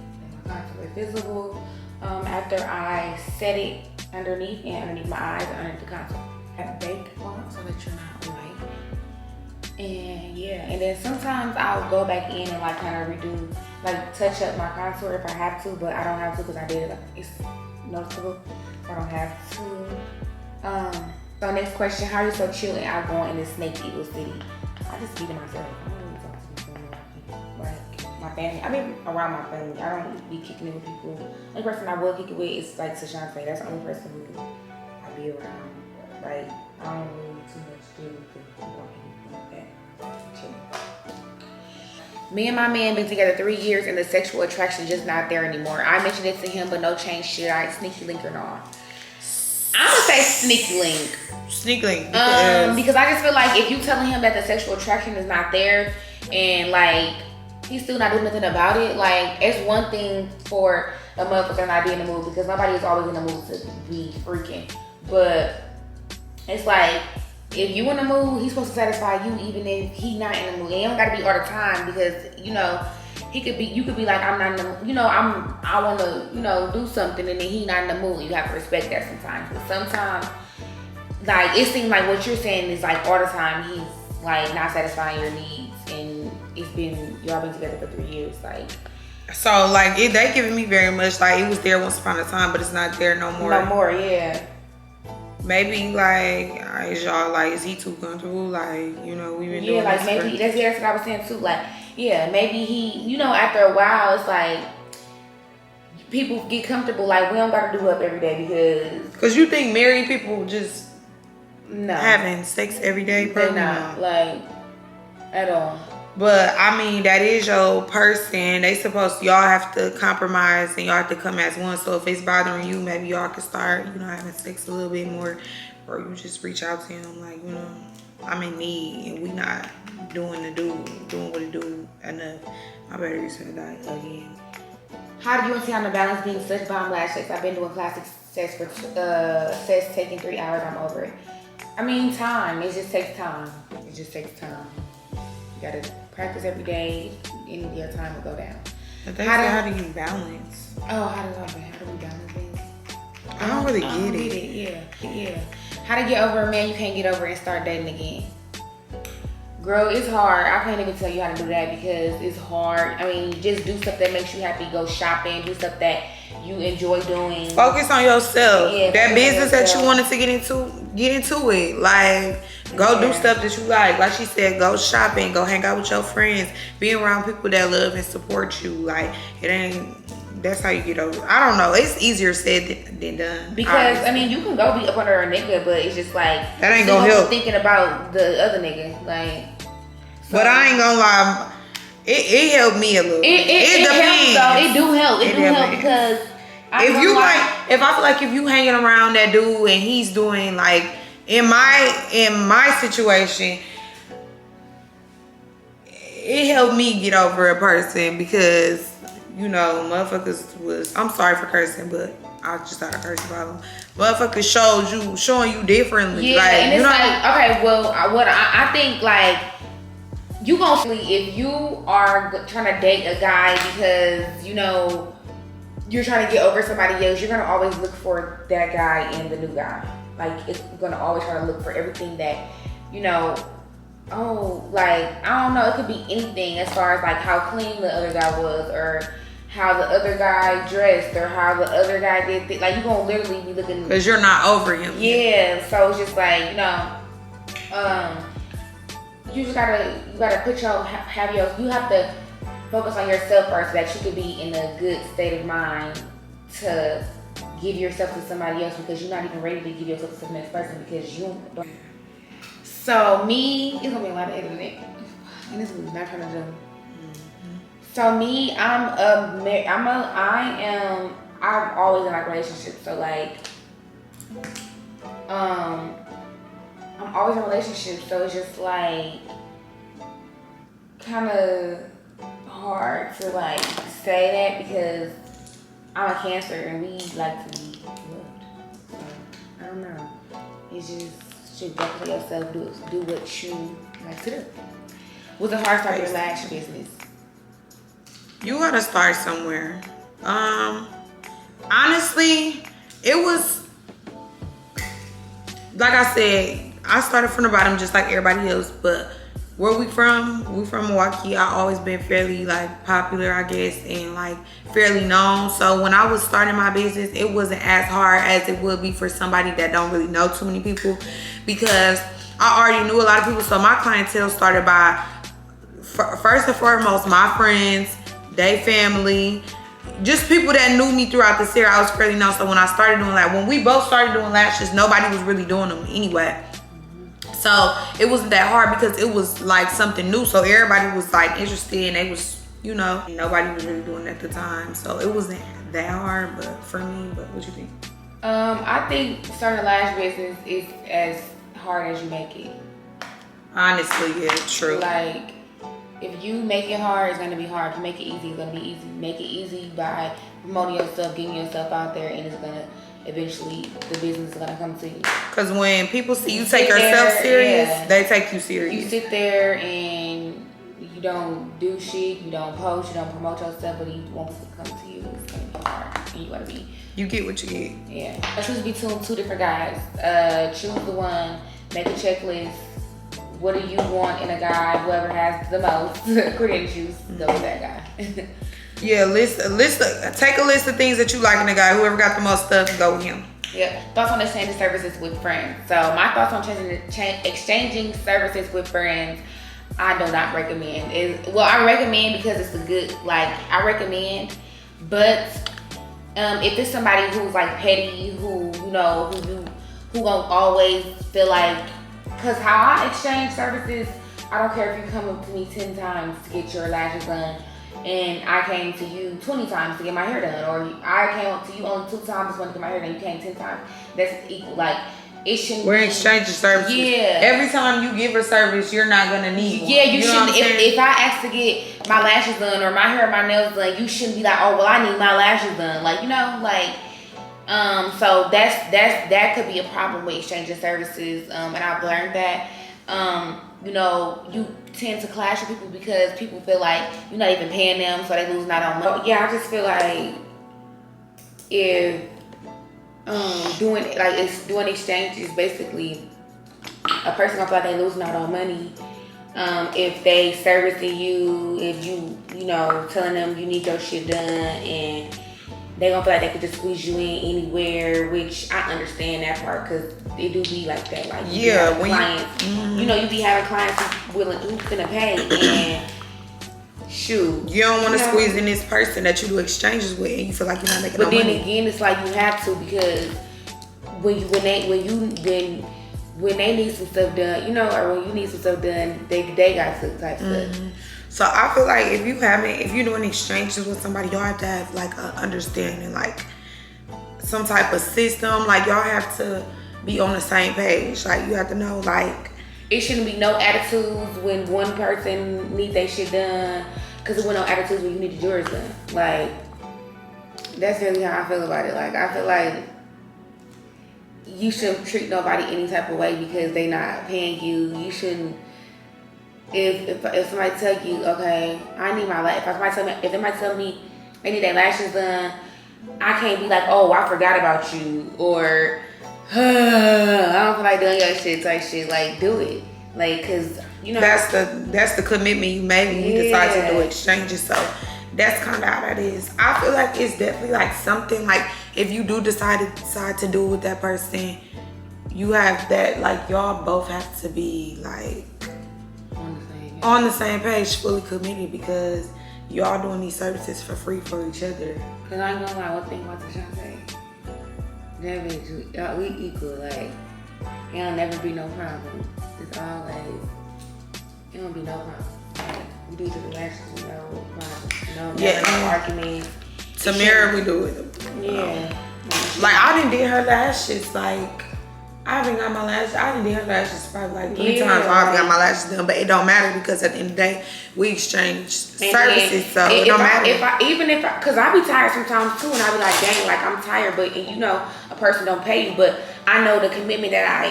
my contour is visible. After I set it underneath my eyes and underneath the contour. I bake on so that you're not white. And yeah, and then sometimes I'll go back in and like kind of redo, like touch up my contour if I have to, but I don't have to because I did it. It's noticeable, so I don't have to. So next question, how are you so chill and outgoing in this Snake Eagle city? I just be to myself. I don't really talk to people like my family. I mean around my family. I don't be kicking it with people. The only person I will kick it with is like Sashante. That's the only person who I be around. Like I don't really too much deal with people like that. Chill. Me and my man been together 3 years and the sexual attraction just not there anymore. I mentioned it to him, but no change. Should I sneaky link or not? I'm gonna say sneaky link. Sneaky link. Because I just feel like if you telling him that the sexual attraction is not there and like he's still not doing nothing about it, like it's one thing for a motherfucker not be in the mood, because nobody is always in the mood to be freaking. But it's like if you in the mood, he's supposed to satisfy you even if he not in the mood. And it don't gotta be all the time, because you know you could be like, I'm not in the, you know, I want to, you know, do something, and then he not in the mood. You have to respect that sometimes. But sometimes, like, it seems like what you're saying is like all the time he's like not satisfying your needs, and y'all been together for 3 years, like. So like they giving me very much like it was there once upon a time, but it's not there no more. No more, yeah. Maybe like is y'all like, is he too comfortable? Like, you know, we've been doing like this maybe that's what I was saying too. Like, yeah, maybe he, you know, after a while, it's like people get comfortable. Like, we don't gotta do up every day because you think married people just no having sex every day. They're not like at all. But I mean, that is your person. Y'all have to compromise and y'all have to come as one. So if it's bothering you, maybe y'all can start, you know, having sex a little bit more, or you just reach out to him like, you know, I'm in need and we not doing what it do enough. My battery's gonna die again. How do you see on the balance being such bomb lash sex? I've been doing plastic sex for sex taking 3 hours. I'm over it. I mean, time. It just takes time. It just takes time. You gotta practice every day. And your time will go down. But how do you balance? Oh, how do we balance things? I don't really get it. Yeah. How to get over a man you can't get over and start dating again? Girl, it's hard. I can't even tell you how to do that because it's hard. I mean, just do stuff that makes you happy. Go shopping. Do stuff that you enjoy doing. Focus on yourself. Yeah, that business that you wanted to get into it. Like, go do stuff that you like. Like she said, go shopping. Go hang out with your friends. Be around people that love and support you. Like, it ain't... That's how you get over. I don't know. It's easier said than done. Because I mean, you can go be up under a nigga, but it's just like that ain't gonna help. Thinking about the other nigga, like. So. But I ain't gonna lie. It helped me a little. It depends. Helps, though. It do help. It do help because if I feel like if you hanging around that dude and he's doing like in my situation, it helped me get over a person because. You know, motherfuckers was, I'm sorry for cursing, but I just had a cursing problem. Motherfuckers showing you differently. Yeah, like, and it's like, okay, well, what I think, like, you gonna if you are trying to date a guy because, you know, you're trying to get over somebody else, you're gonna always look for that guy in the new guy. Like, it's gonna always try to look for everything that, you know, like, I don't know, it could be anything as far as, like, how clean the other guy was or how the other guy dressed or how the other guy did things. Like, you're gonna literally be looking because you're not over him. Yeah, so it's just like, you know, you just gotta put you have to focus on yourself first, so that you could be in a good state of mind to give yourself to somebody else, because you're not even ready to give yourself to the next person because you don't. So me, it's gonna be a lot of editing, and this is not trying to do. So me, I'm always in like relationships. So like, I'm always in relationships. So it's just like kind of hard to like say that because I'm a Cancer and we like to be loved. So I don't know. It's just should go for yourself. Do what you like to do. Was it hard to start your lash business? You gotta start somewhere. Honestly, it was like I said, I started from the bottom just like everybody else, but where we from Milwaukee. I always been fairly like popular, I guess, and like fairly known. So when I was starting my business, it wasn't as hard as it would be for somebody that don't really know too many people, because I already knew a lot of people. So my clientele started by first and foremost my friends, they family, just people that knew me throughout this year. I was fairly known. So when I started doing when we both started doing lashes, nobody was really doing them anyway. So it wasn't that hard because it was like something new. So everybody was like interested and they was, you know, nobody was really doing it at the time. So it wasn't that hard, but for me, but what you think? I think starting a lash business is as hard as you make it. Honestly, yeah, true. Like, if you make it hard, it's gonna be hard. If you make it easy, it's gonna be easy. Make it easy by promoting yourself, getting yourself out there, and it's gonna eventually the business is gonna come to you. Cause when people see you take yourself serious, they take you serious. You sit there and you don't do shit, you don't post, you don't promote yourself, but you want people to come to you. It's gonna be hard, and you gotta be. You get what you get. Yeah. I choose between two different guys. Choose the one. Make a checklist. What do you want in a guy? Whoever has the most credentials, go with that guy. Yeah, take a list of things that you like in a guy. Whoever got the most stuff, go with him. Yeah. Thoughts on exchanging services with friends. So my thoughts on exchanging services with friends, I do not recommend. I recommend because it's a good, I recommend, but if it's somebody who's like petty, who gonna always feel like, cause how I exchange services, I don't care if you come up to me 10 times to get your lashes done, and I came to you 20 times to get my hair done, or I came up to you only 2 times just want to get my hair done, you came 10 times. That's equal. Like, it shouldn't. We're exchanging services. Yeah. Every time you give a service, you're not gonna need one. Yeah, you shouldn't. If If I ask to get my lashes done or my hair or my nails done, you shouldn't be like, oh well, I need my lashes done. Like, you know, like. So that could be a problem with exchanging services. And I've learned that. You know, you tend to clash with people because people feel like you're not even paying them, so they losing out on money. Yeah, I just feel like if doing exchange is basically a person gonna feel like they losing out on money. If they servicing you, if you know, telling them you need your shit done, and they gonna feel like they could just squeeze you in anywhere, which I understand that part because it do be like that. Like yeah, when clients, you know, you be having clients who's gonna pay, and shoot, you don't want to squeeze in this person that you do exchanges with, and you feel like you're not making no money. But then again, it's like you have to, because when they need some stuff done, you know, or when you need some stuff done, they got some type stuff. So I feel like if you're doing exchanges with somebody, y'all have to have like an understanding, like some type of system. Like y'all have to be on the same page. Like you have to know, like it shouldn't be no attitudes when one person needs their shit done, because it went no attitudes when you needed yours done. Like that's really how I feel about it. Like I feel like you shouldn't treat nobody any type of way because they not paying you. You shouldn't. If somebody tell you, okay, I need my lash. If somebody tell me they need their lashes done, I can't be like, oh, I forgot about you, or I don't feel like doing your shit type shit. Like, do it, like, cause you know that's the commitment you made when you decide to do exchanges. So that's kind of how that is. I feel like it's definitely like something like if you do decide to do it with that person, you have that, like y'all both have to be like on the same page, fully committed, because y'all doing these services for free for each other. Cause I ain't gonna lie, one thing about Shante, that bitch, we equal. Like, it'll never be no problem. It's always, it won't be no problem. Like, we do to the lashes, no problem. No argument. Tamara, we do it. Yeah. Like I done did her lashes, like I done got my lashes. I done did her lashes probably like 3 times. I got my lashes done, but it don't matter because at the end of the day, we exchange services, so it don't matter. Cause I be tired sometimes too, and I be like, dang, like I'm tired, but and you know, a person don't pay you, but I know the commitment that I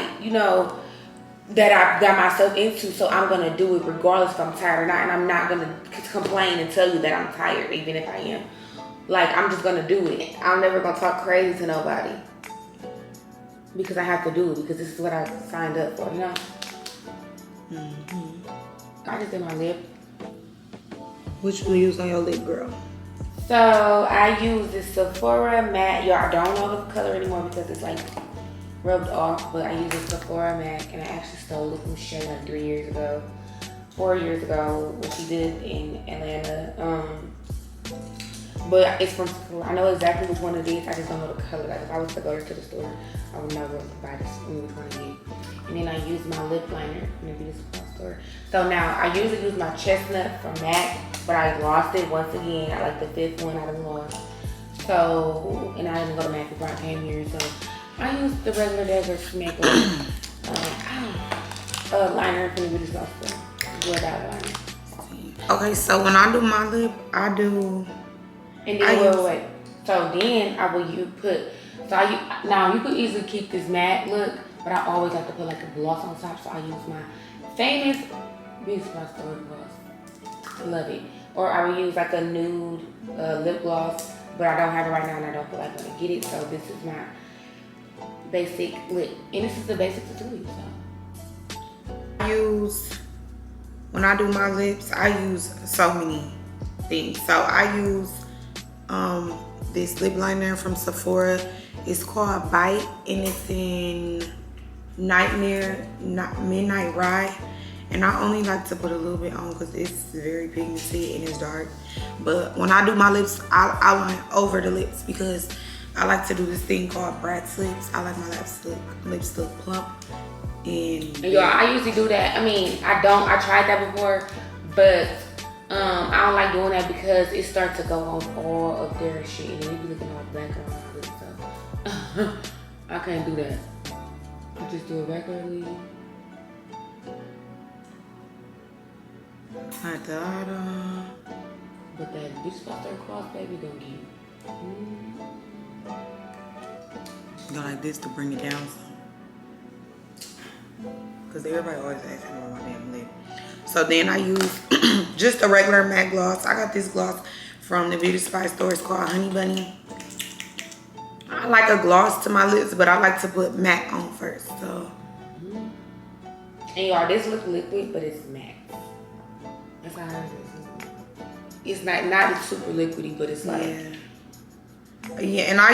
got myself into, so I'm gonna do it regardless if I'm tired or not, and I'm not gonna complain and tell you that I'm tired, even if I am. Like I'm just gonna do it. I'm never gonna talk crazy to nobody. Because I have to do it, because this is what I signed up for, you know? I just did my lip. Which one you use on your lip, girl? So I use this Sephora matte. Y'all, I don't know the color anymore because it's like rubbed off, but I use this Sephora matte, and I actually stole it from Shay like 4 years ago, what she did in Atlanta. But it's from Sephora. I know exactly which one it is. I just don't know the color. Like if I was to go to the store, I would know buy this which one to get. And then I use my lip liner in the beauty supply store. So now I usually use my chestnut from MAC, but I lost it once again. I like the 5th one I done lost. So, and I didn't go to MAC before I came here. So I use the regular makeup liner from the beauty supply store. Good liner. Okay, so when I do my lip, I do. And then wait. So then I will now you could easily keep this matte look, but I always like to put like a gloss on top. So I use my famous beauty supply store gloss. Love it. Or I will use like a nude lip gloss, but I don't have it right now and I don't feel like I'm gonna get it. So this is my basic lip, and this is the basic tutorial. So when I do my lips, I use so many things. So I use this lip liner from Sephora. It's called Bite, and it's in Midnight Ride. And I only like to put a little bit on because it's very pigmented and it's dark. But when I do my lips, I line over the lips because I like to do this thing called Bratz lips. I like my lips to look plump. And I usually do that. I mean, I tried that before, but I don't like doing that because it starts to go on all of their shit and you be looking all black and all this stuff. I can't do that. I just do it regularly. But that bitch about their cross, baby, gonna get you. Go like this to bring it down some. Because everybody always asking about my damn lip. So then I use just a regular matte gloss. I got this gloss from the beauty supply store. It's called Honey Bunny. I like a gloss to my lips, but I like to put matte on first. So. And y'all, this look liquid, but it's matte. That's how it is. It's not super liquidy, but it's like. Yeah, and I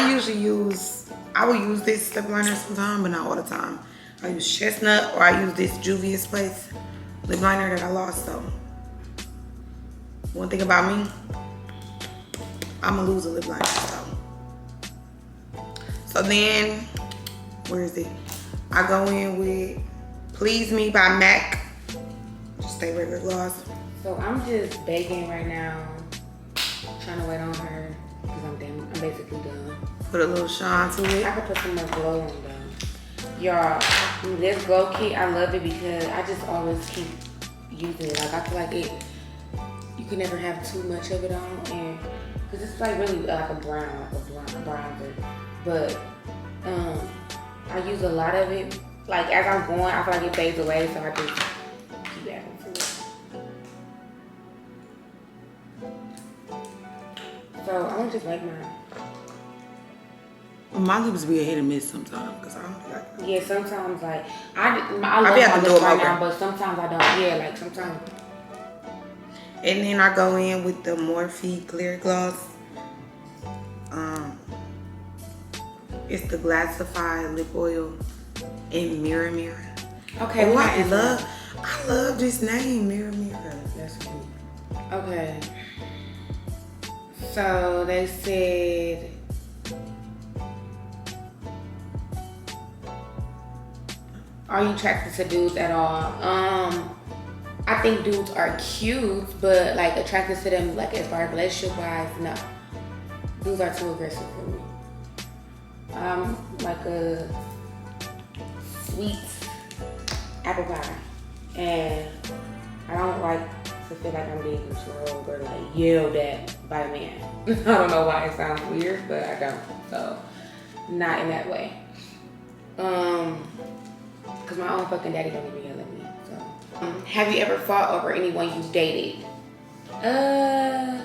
will use this lip liner sometimes, but not all the time. I use Chestnut, or I use this Juvia's Place lip liner that I lost. So one thing about me, I'ma lose a lip liner. So then, where is it? I go in with Please Me by MAC. Just a regular gloss. So I'm just baking right now, trying to wait on her because I'm basically done. Put a little shine to it. I could put some more glow on though. Y'all, this glow kit, I love it because I just always keep using it. Like I feel like you can never have too much of it on, and because it's like really like a bronzer. But I use a lot of it. Like as I'm going, I feel like it fades away, so I just keep adding to it. So I'm gonna just make mine. My lips be a hit and miss sometimes because I don't like it. Yeah, sometimes like I love my lips right now, but sometimes I don't. Yeah, like sometimes. And then I go in with the Morphe Clear Gloss. It's the Glassified Lip Oil in Mirror Mirror. Okay, oh, I love this name, Mirror Mirror. That's cute. Okay. So they said are you attracted to dudes at all? I think dudes are cute, but like attracted to them like as far as relationship wise, no. Dudes are too aggressive for me. I'm like a sweet apple pie, and I don't like to feel like I'm being controlled or like yelled at by a man. I don't know why it sounds weird, but I don't. So not in that way. Cause my own fucking daddy don't even yell at me. So have you ever fought over anyone you've dated? Have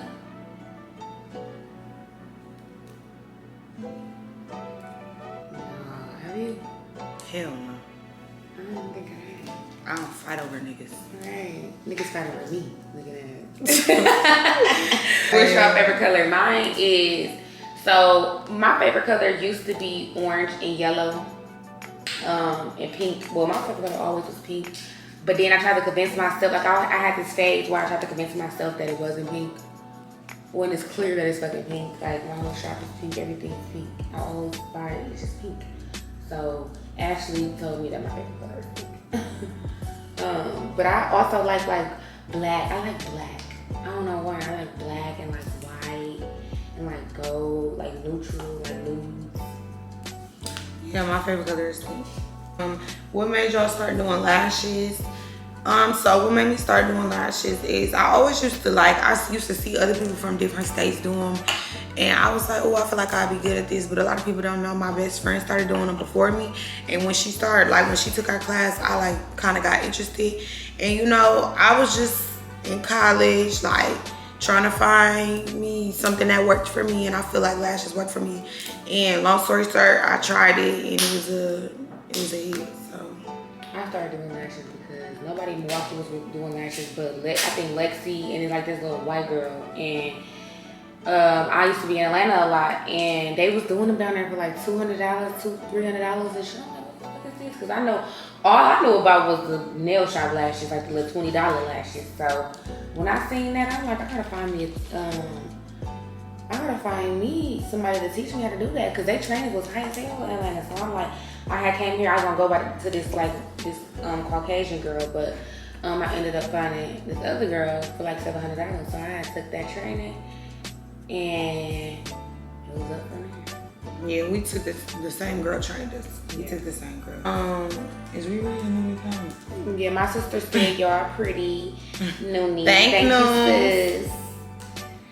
you? Hell no. I don't think I have. I don't fight over niggas. Right. Niggas fight over me. Look at that. What's your favorite color? Mine is, so my favorite color used to be orange and yellow, and pink. Well, my favorite color always was pink. But then I tried to convince myself, like I had this phase where I tried to convince myself that it wasn't pink. When it's clear that it's fucking pink. Like my whole shop is pink, everything's pink. I always buy it, it's just pink. So Ashley told me that my favorite color is pink. But I also like black. I like black. I don't know why. I like black and like white and like gold, like neutral, like nudes. Yeah, my favorite color is pink. What made y'all start doing lashes? So what made me start doing lashes is I always used to see other people from different states do them. And I was like, oh, I feel like I'd be good at this. But a lot of people don't know my best friend started doing them before me. And when she started, like when she took our class, I like kind of got interested. And you know, I was just in college, like trying to find me something that worked for me. And I feel like lashes worked for me. And long story short, I tried it and it was a hit. So I started doing lashes because nobody in Milwaukee was doing lashes but I think Lexi and then like this little white girl. And I used to be in Atlanta a lot, and they was doing them down there for like $200, $300 and shit. I'm like, what the fuck is this? Because all I knew about was the nail shop lashes, like the little $20 lashes. So when I seen that, I'm like, I gotta find me somebody to teach me how to do that, because they training was high as hell in Atlanta. So I'm like, I came here, I was gonna go back to this Caucasian girl, but I ended up finding this other girl for like $700. So I took that training. And it was up from there. Yeah, we took the same girl trained us. We took the same girl. Is we really in the comments? Yeah, my sister said y'all are pretty. Noonie. Thank you, you. sis.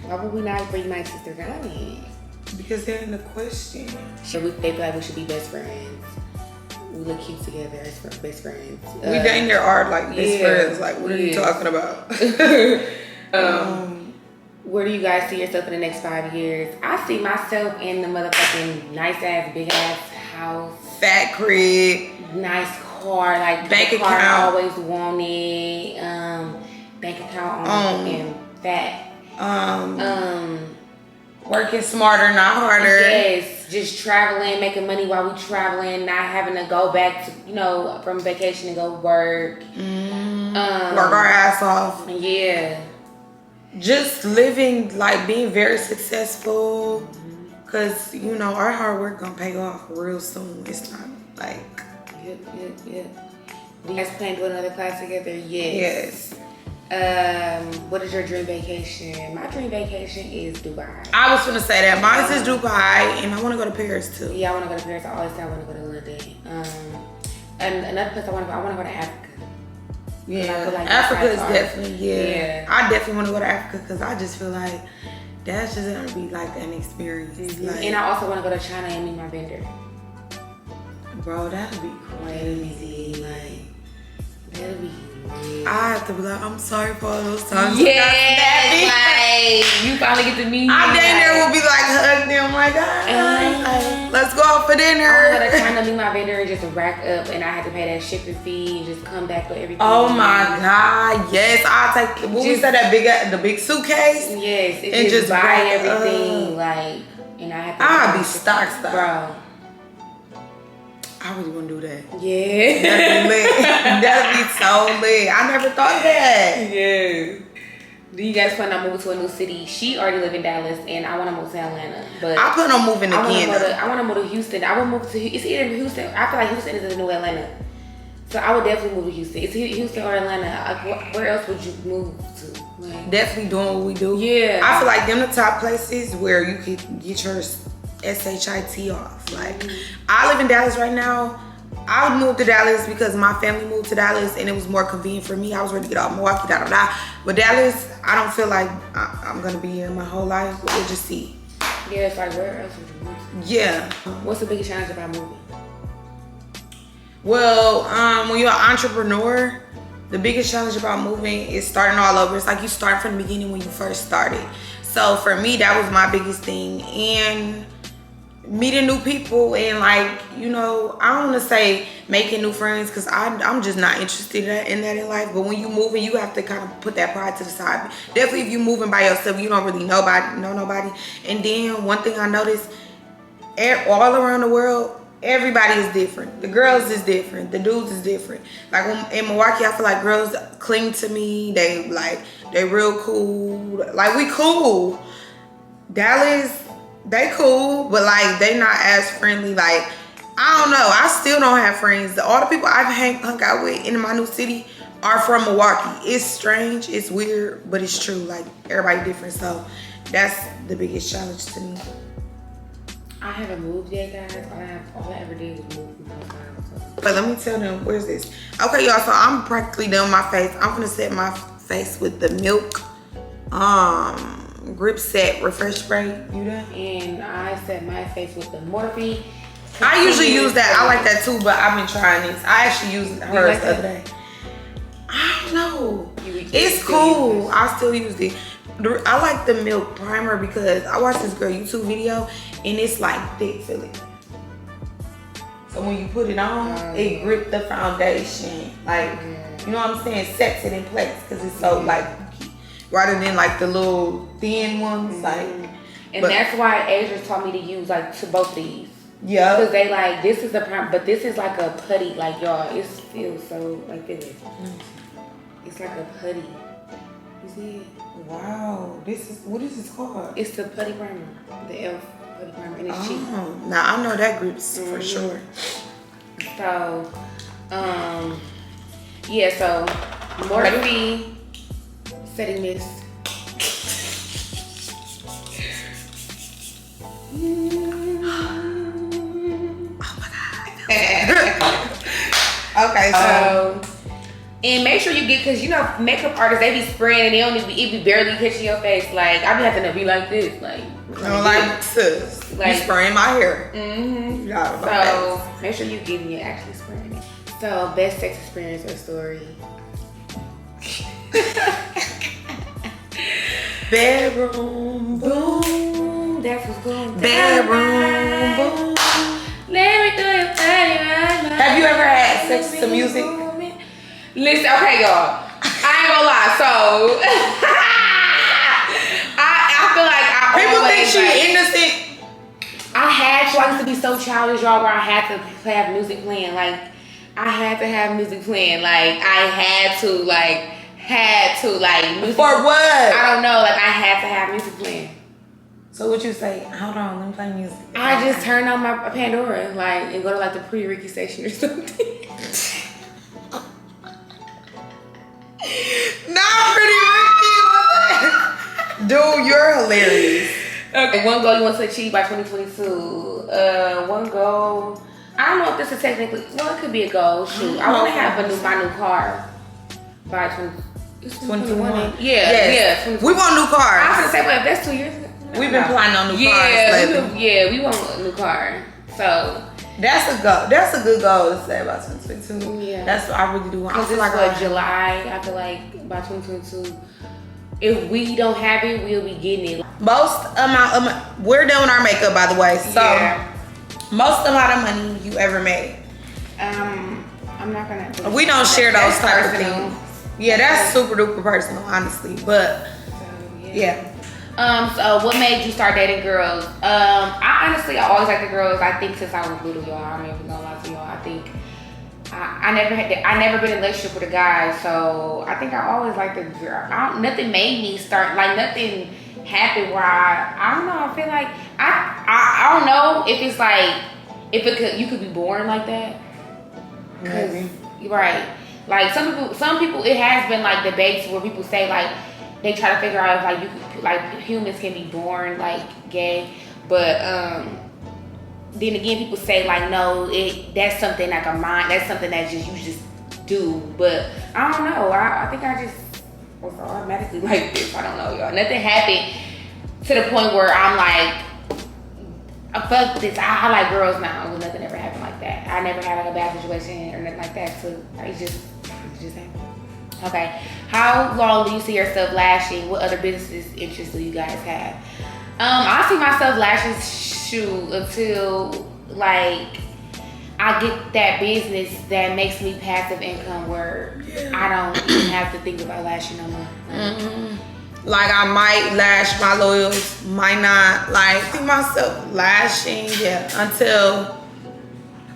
Why would we not bring my sister on? Because they're in the question. They feel like we should be best friends. We look cute together as best friends. We dang near are like best friends. Like, what are you talking about? Where do you guys see yourself in the next 5 years? I see myself in the motherfucking nice ass, big ass house. Fat crib. Nice car, like bank the car account. I always wanted. Bank account on and fat. Working smarter, not harder. Yes, just traveling, making money while we traveling, not having to go back to, from vacation and go work. Work our ass off. Yeah. Just living, like being very successful. Cause our hard work gonna pay off real soon. It's not like. Yep. Do you guys plan to do another class together? Yes. What is your dream vacation? My dream vacation is Dubai. I was gonna say that. Mine is Dubai, and I want to go to Paris too. Yeah, I want to go to Paris. I always say I want to go to London. And another place I want to go to Africa. Yeah, like Africa is definitely I definitely want to go to Africa because I just feel like that's just gonna be like an experience. Like, and I also want to go to China and meet my vendor. Bro, that'd be crazy. That'd be. I have to be like, I'm sorry for all those times. Yeah, like you finally get to meet me. I dang there will be like hug them like, let's go out for dinner. I'm gonna try to meet my vendor and just rack up, and I had to pay that shipping fee and just come back with everything. Oh my God, yes! I'll take. What we said, the big suitcase. Yes, and just buy everything and I have to. I'll be stock, bro. I really want to do that. Yeah. That'd be lit. That'd be so lit. I never thought of that. Yeah. Do you guys plan on moving to a new city? She already live in Dallas, and I want to move to Atlanta. But I plan on moving again. I want to move to Houston. I would move to. It's either Houston. I feel like Houston is the new Atlanta. So I would definitely move to Houston. It's Houston or Atlanta. Where else would you move to? Like, definitely doing what we do. Yeah. I feel like them the top places where you could get your SHIT off. Like, I live in Dallas right now. I would move to Dallas because my family moved to Dallas and it was more convenient for me. I was ready to get out of Milwaukee, But Dallas, I don't feel like I'm gonna be here my whole life. But we'll just see. Yeah, it's like, where else would you move to? Yeah. What's the biggest challenge about moving? Well, when you're an entrepreneur, the biggest challenge about moving is starting all over. It's like you start from the beginning when you first started. So for me, that was my biggest thing. And meeting new people and I don't want to say making new friends because I'm just not interested in that in life. But when you moving, you have to kind of put that pride to the side. Definitely if you moving by yourself, you don't really know nobody. And then one thing I noticed, all around the world, everybody is different. The girls is different. The dudes is different. Like in Milwaukee, I feel like girls cling to me. They real cool. Like we cool. Dallas, they cool, but they not as friendly. Like, I don't know. I still don't have friends. All the people I've hung out with in my new city are from Milwaukee. It's strange, it's weird, but it's true. Like, everybody different. So that's the biggest challenge to me. I haven't moved yet, guys. All I ever did was move from my house. But let me tell them, where's this? Okay, y'all, so I'm practically done with my face. I'm gonna set my face with the Milk Grip Set Refresh Spray. You done? And I set my face with the Morphe. I usually use that. I like that too, but I've been trying this. I actually used hers the other day. I don't know. It's cool. I still use it. I like the Milk Primer because I watched this girl YouTube video and it's like thick, feel it. So when you put it on, it grip the foundation. Like, you know what I'm saying? Sets it in place because it's so rather than the little thin ones. That's why Adrian taught me to use to both of these. Yeah. Because they this is the prime, but this is like a putty. Like, y'all, it feels so feel it. It's like a putty. You see it? Wow. What is this called? It's the putty primer. The e.l.f. putty primer, and it's cheap. Now I know that grips for sure. So, yeah. So, Morphe setting mist. Okay, so. And make sure you get, cause you know makeup artists, they be spraying and they only it be barely catching your face. Like I be having to be like this, like sis, like you spraying my hair. Mm-hmm. So make sure you getting it actually spraying it. So best sex experience or story. Bedroom boom. That's what's going down. Bedroom boom. Let me do your body right. Have you ever had sex to music? Listen, okay, y'all. I ain't gonna lie. So I feel like people think she like, innocent. I used to be so childish, y'all, where I had to have music playing. Like I had to have music playing. Like I had to like music. For what? I don't know. Like I had to have music playing. So what you say? Hold on, let me play music. I just turned on my Pandora, like, and go to like the pre-Ricky section or something. Not Pretty Ricky. Dude, you're hilarious. Okay. One goal you want to achieve by 2022. One goal. I don't know if this is technically. Well, it could be a goal. Shoot, I want to have my new car by 2021. Yeah. We want new cars. I was gonna say, but if that's 2 years. We've been planning on new cars lately. We want a new car. So that's a goal. That's a good goal to say about 2022. Yeah. That's what I really do want. I feel like July. I feel like by 2022, if we don't have it, we'll be getting it. Most amount of we're doing our makeup, by the way. So most amount of money you ever made. I'm not gonna. We don't share those type of things. Yeah, that's super duper personal, honestly. But yeah. So what made you start dating girls? I honestly always liked the girls. I think since I was little, y'all. I'm not even gonna lie to y'all. I think I never been in a relationship with a guy, so I think I always liked the girl. Nothing made me start, like nothing happened where I don't know. I feel like I don't know if it's like you could be born like that. Maybe. Right. Like some people it has been like debates where people say like they try to figure out if like humans can be born like gay, but then again people say like no, that's something like a mind, that's something that you just do. But I don't know. I think I just was automatically like this. I don't know, y'all. Nothing happened to the point where I'm like, fuck this. I like girls now. Well, nothing ever happened like that. I never had like a bad situation or nothing like that. So it just happened. Okay. How long do you see yourself lashing? What other business interests do you guys have? I see myself lashing until like I get that business that makes me passive income where I don't even have to think about lashing no more. Like I might lash my loyals, might not. Like I see myself lashing, until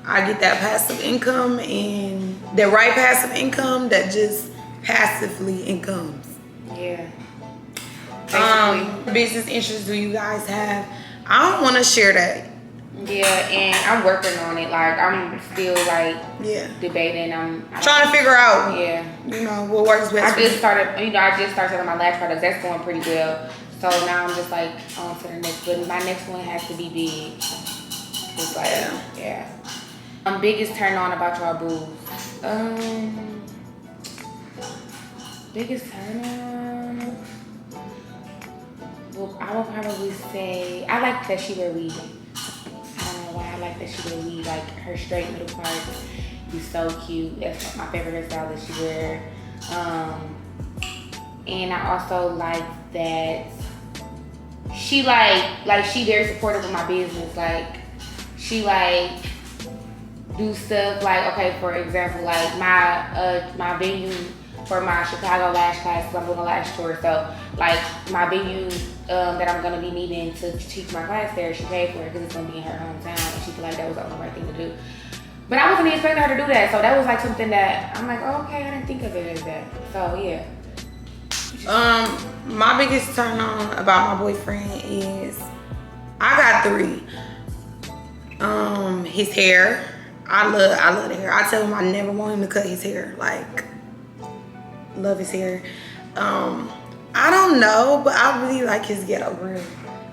I get that passive income and the right passive income that just passively incomes. Yeah. Business interests do you guys have? I don't want to share that. Yeah, and I'm working on it. Like I'm still like debating. I'm trying to figure out. Yeah. You know what works best. I just started on my lash products. That's going pretty well. So now I'm just like on to the next. But my next one has to be big. It's like biggest turn on about y'all boobs. Biggest turn on. Well, I would probably say I like that she wear weave. I don't know why I like that she wear weave. Like her straight middle part be so cute. That's my favorite hairstyle that she wear. And I also like that she she very supportive of my business. Like she like do stuff like, okay, for example, like my venue for my Chicago lash class, because I'm doing a lash tour. So like my venue that I'm gonna be needing to teach my class there, she paid for it because it's gonna be in her hometown, and she feel like that was the only right thing to do. But I wasn't expecting her to do that, so that was like something that I'm like, oh, okay, I didn't think of it as that. So yeah. My biggest turn on about my boyfriend is I got 3. His hair. I love the hair. I tell him I never want him to cut his hair. Like, love his hair. I don't know, but I really like his ghetto grill.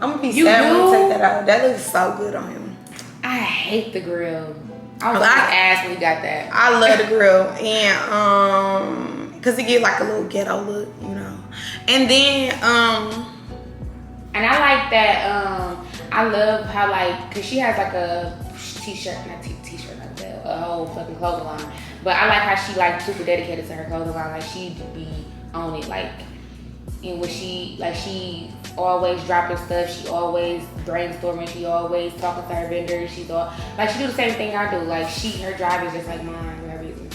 I'm gonna be sad when he take that out. That looks so good on him. I hate the grill. I was like, ass when you got that. I love the grill, and cause it gives like a little ghetto look, you know. And then and I like that. I love how like, cause she has like a t-shirt, not t-shirt, not a whole fucking clothing line. But I like how she like super dedicated to her clothing line. Like she be on it, like, and when she always dropping stuff. She always brainstorming. She always talking to her vendors. She's all like, she do the same thing I do. Like her drive is just like mine for that reason.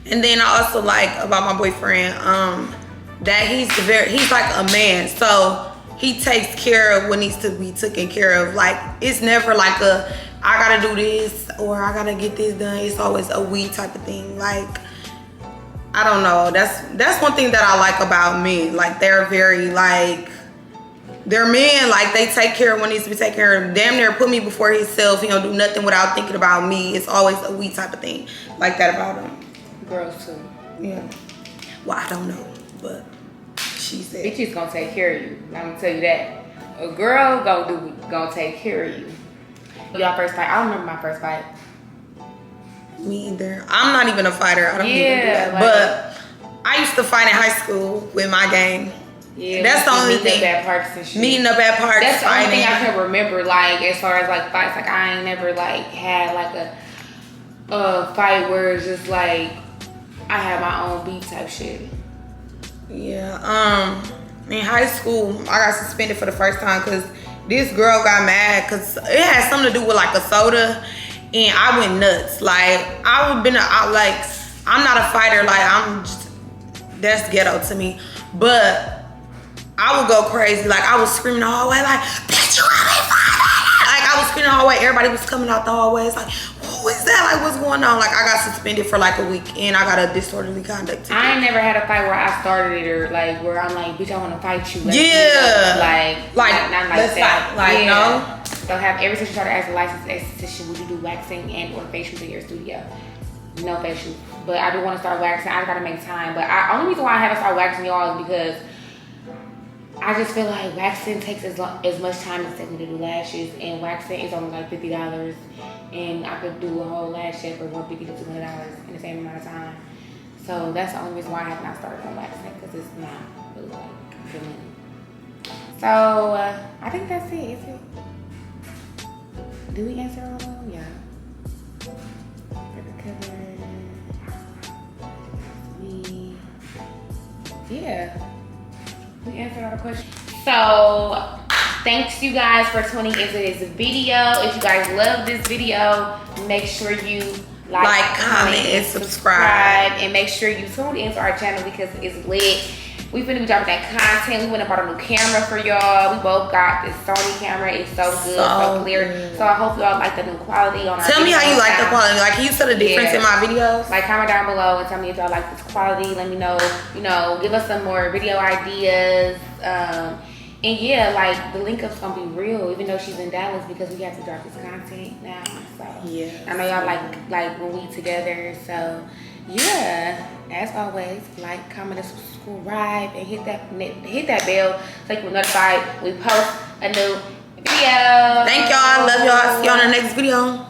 And then I also like about my boyfriend, that he's like a man, so he takes care of what needs to be taken care of. Like it's never like a I gotta do this or I gotta get this done. It's always a we type of thing. Like I don't know. That's one thing that I like about men. Like they're very like, they're men. Like they take care of what needs to be taken care of. Damn near put me before himself. He don't do nothing without thinking about me. It's always a we type of thing. Like that about him. Girls too. Yeah. Well, I don't know, but she said. Bitches gonna take care of you. I'm gonna tell you that. A girl gonna take care of you. Y'all first fight? I don't remember my first fight. Me either. I'm not even a fighter. I don't even do that. Like, but I used to fight in high school with my gang. Yeah, that's the only thing. Meeting up at parks and shit. Meeting up at parks. That's the only thing I can remember. Like as far as like fights, like I ain't never like had like a fight where it's just like I had my own beat type shit. Yeah. In high school, I got suspended for the first time because this girl got mad because it had something to do with like a soda, and I went nuts. Like I'm not a fighter. Like that's ghetto to me, but I would go crazy. Like I was screaming the hallway, like, bitch, you got me fighting. Like I was screaming the hallway. Everybody was coming out the hallway. It's like, who is that? Like what's going on? Like I got suspended for like a week and I got a disorderly conduct ticket. I ain't never had a fight where I started it or like where I'm like, bitch, I want to fight you. Let's like not like that. Fight. Like no. They'll have every time you start as a licensed esthetician, would you do waxing and or facials in your studio? No facials. But I do want to start waxing. I gotta make time. But only reason why I haven't started waxing y'all is because I just feel like waxing takes as much time as taking to do lashes, and waxing is only like $50, and I could do a whole lash set for $150 to $200 in the same amount of time. So that's the only reason why I have not started on waxing, because it's not really like good money. So I think that's it. Is it? Do we answer all of them? Yeah. For the cover. Yeah. We answered all the questions. So, thanks you guys for tuning into this video. If you guys love this video, make sure you like, comment, and subscribe. And make sure you tune into our channel because it's lit. We finna be dropping that content. We went and bought a new camera for y'all. We both got this Sony camera. It's so good, so clear. Good. So I hope y'all like the new quality on our Tell me how you like the quality. Like, can you tell the difference in my videos? Like, comment down below and tell me if y'all like this quality. Let me know, give us some more video ideas. And yeah, like, the link up's gonna be real, even though she's in Dallas, because we have to drop this content now. So yeah, I know y'all like when we together. So yeah, as always, like, comment, and subscribe, and hit that bell so you can be notified when we post a new video. Thank y'all. Love y'all. See y'all in the next video.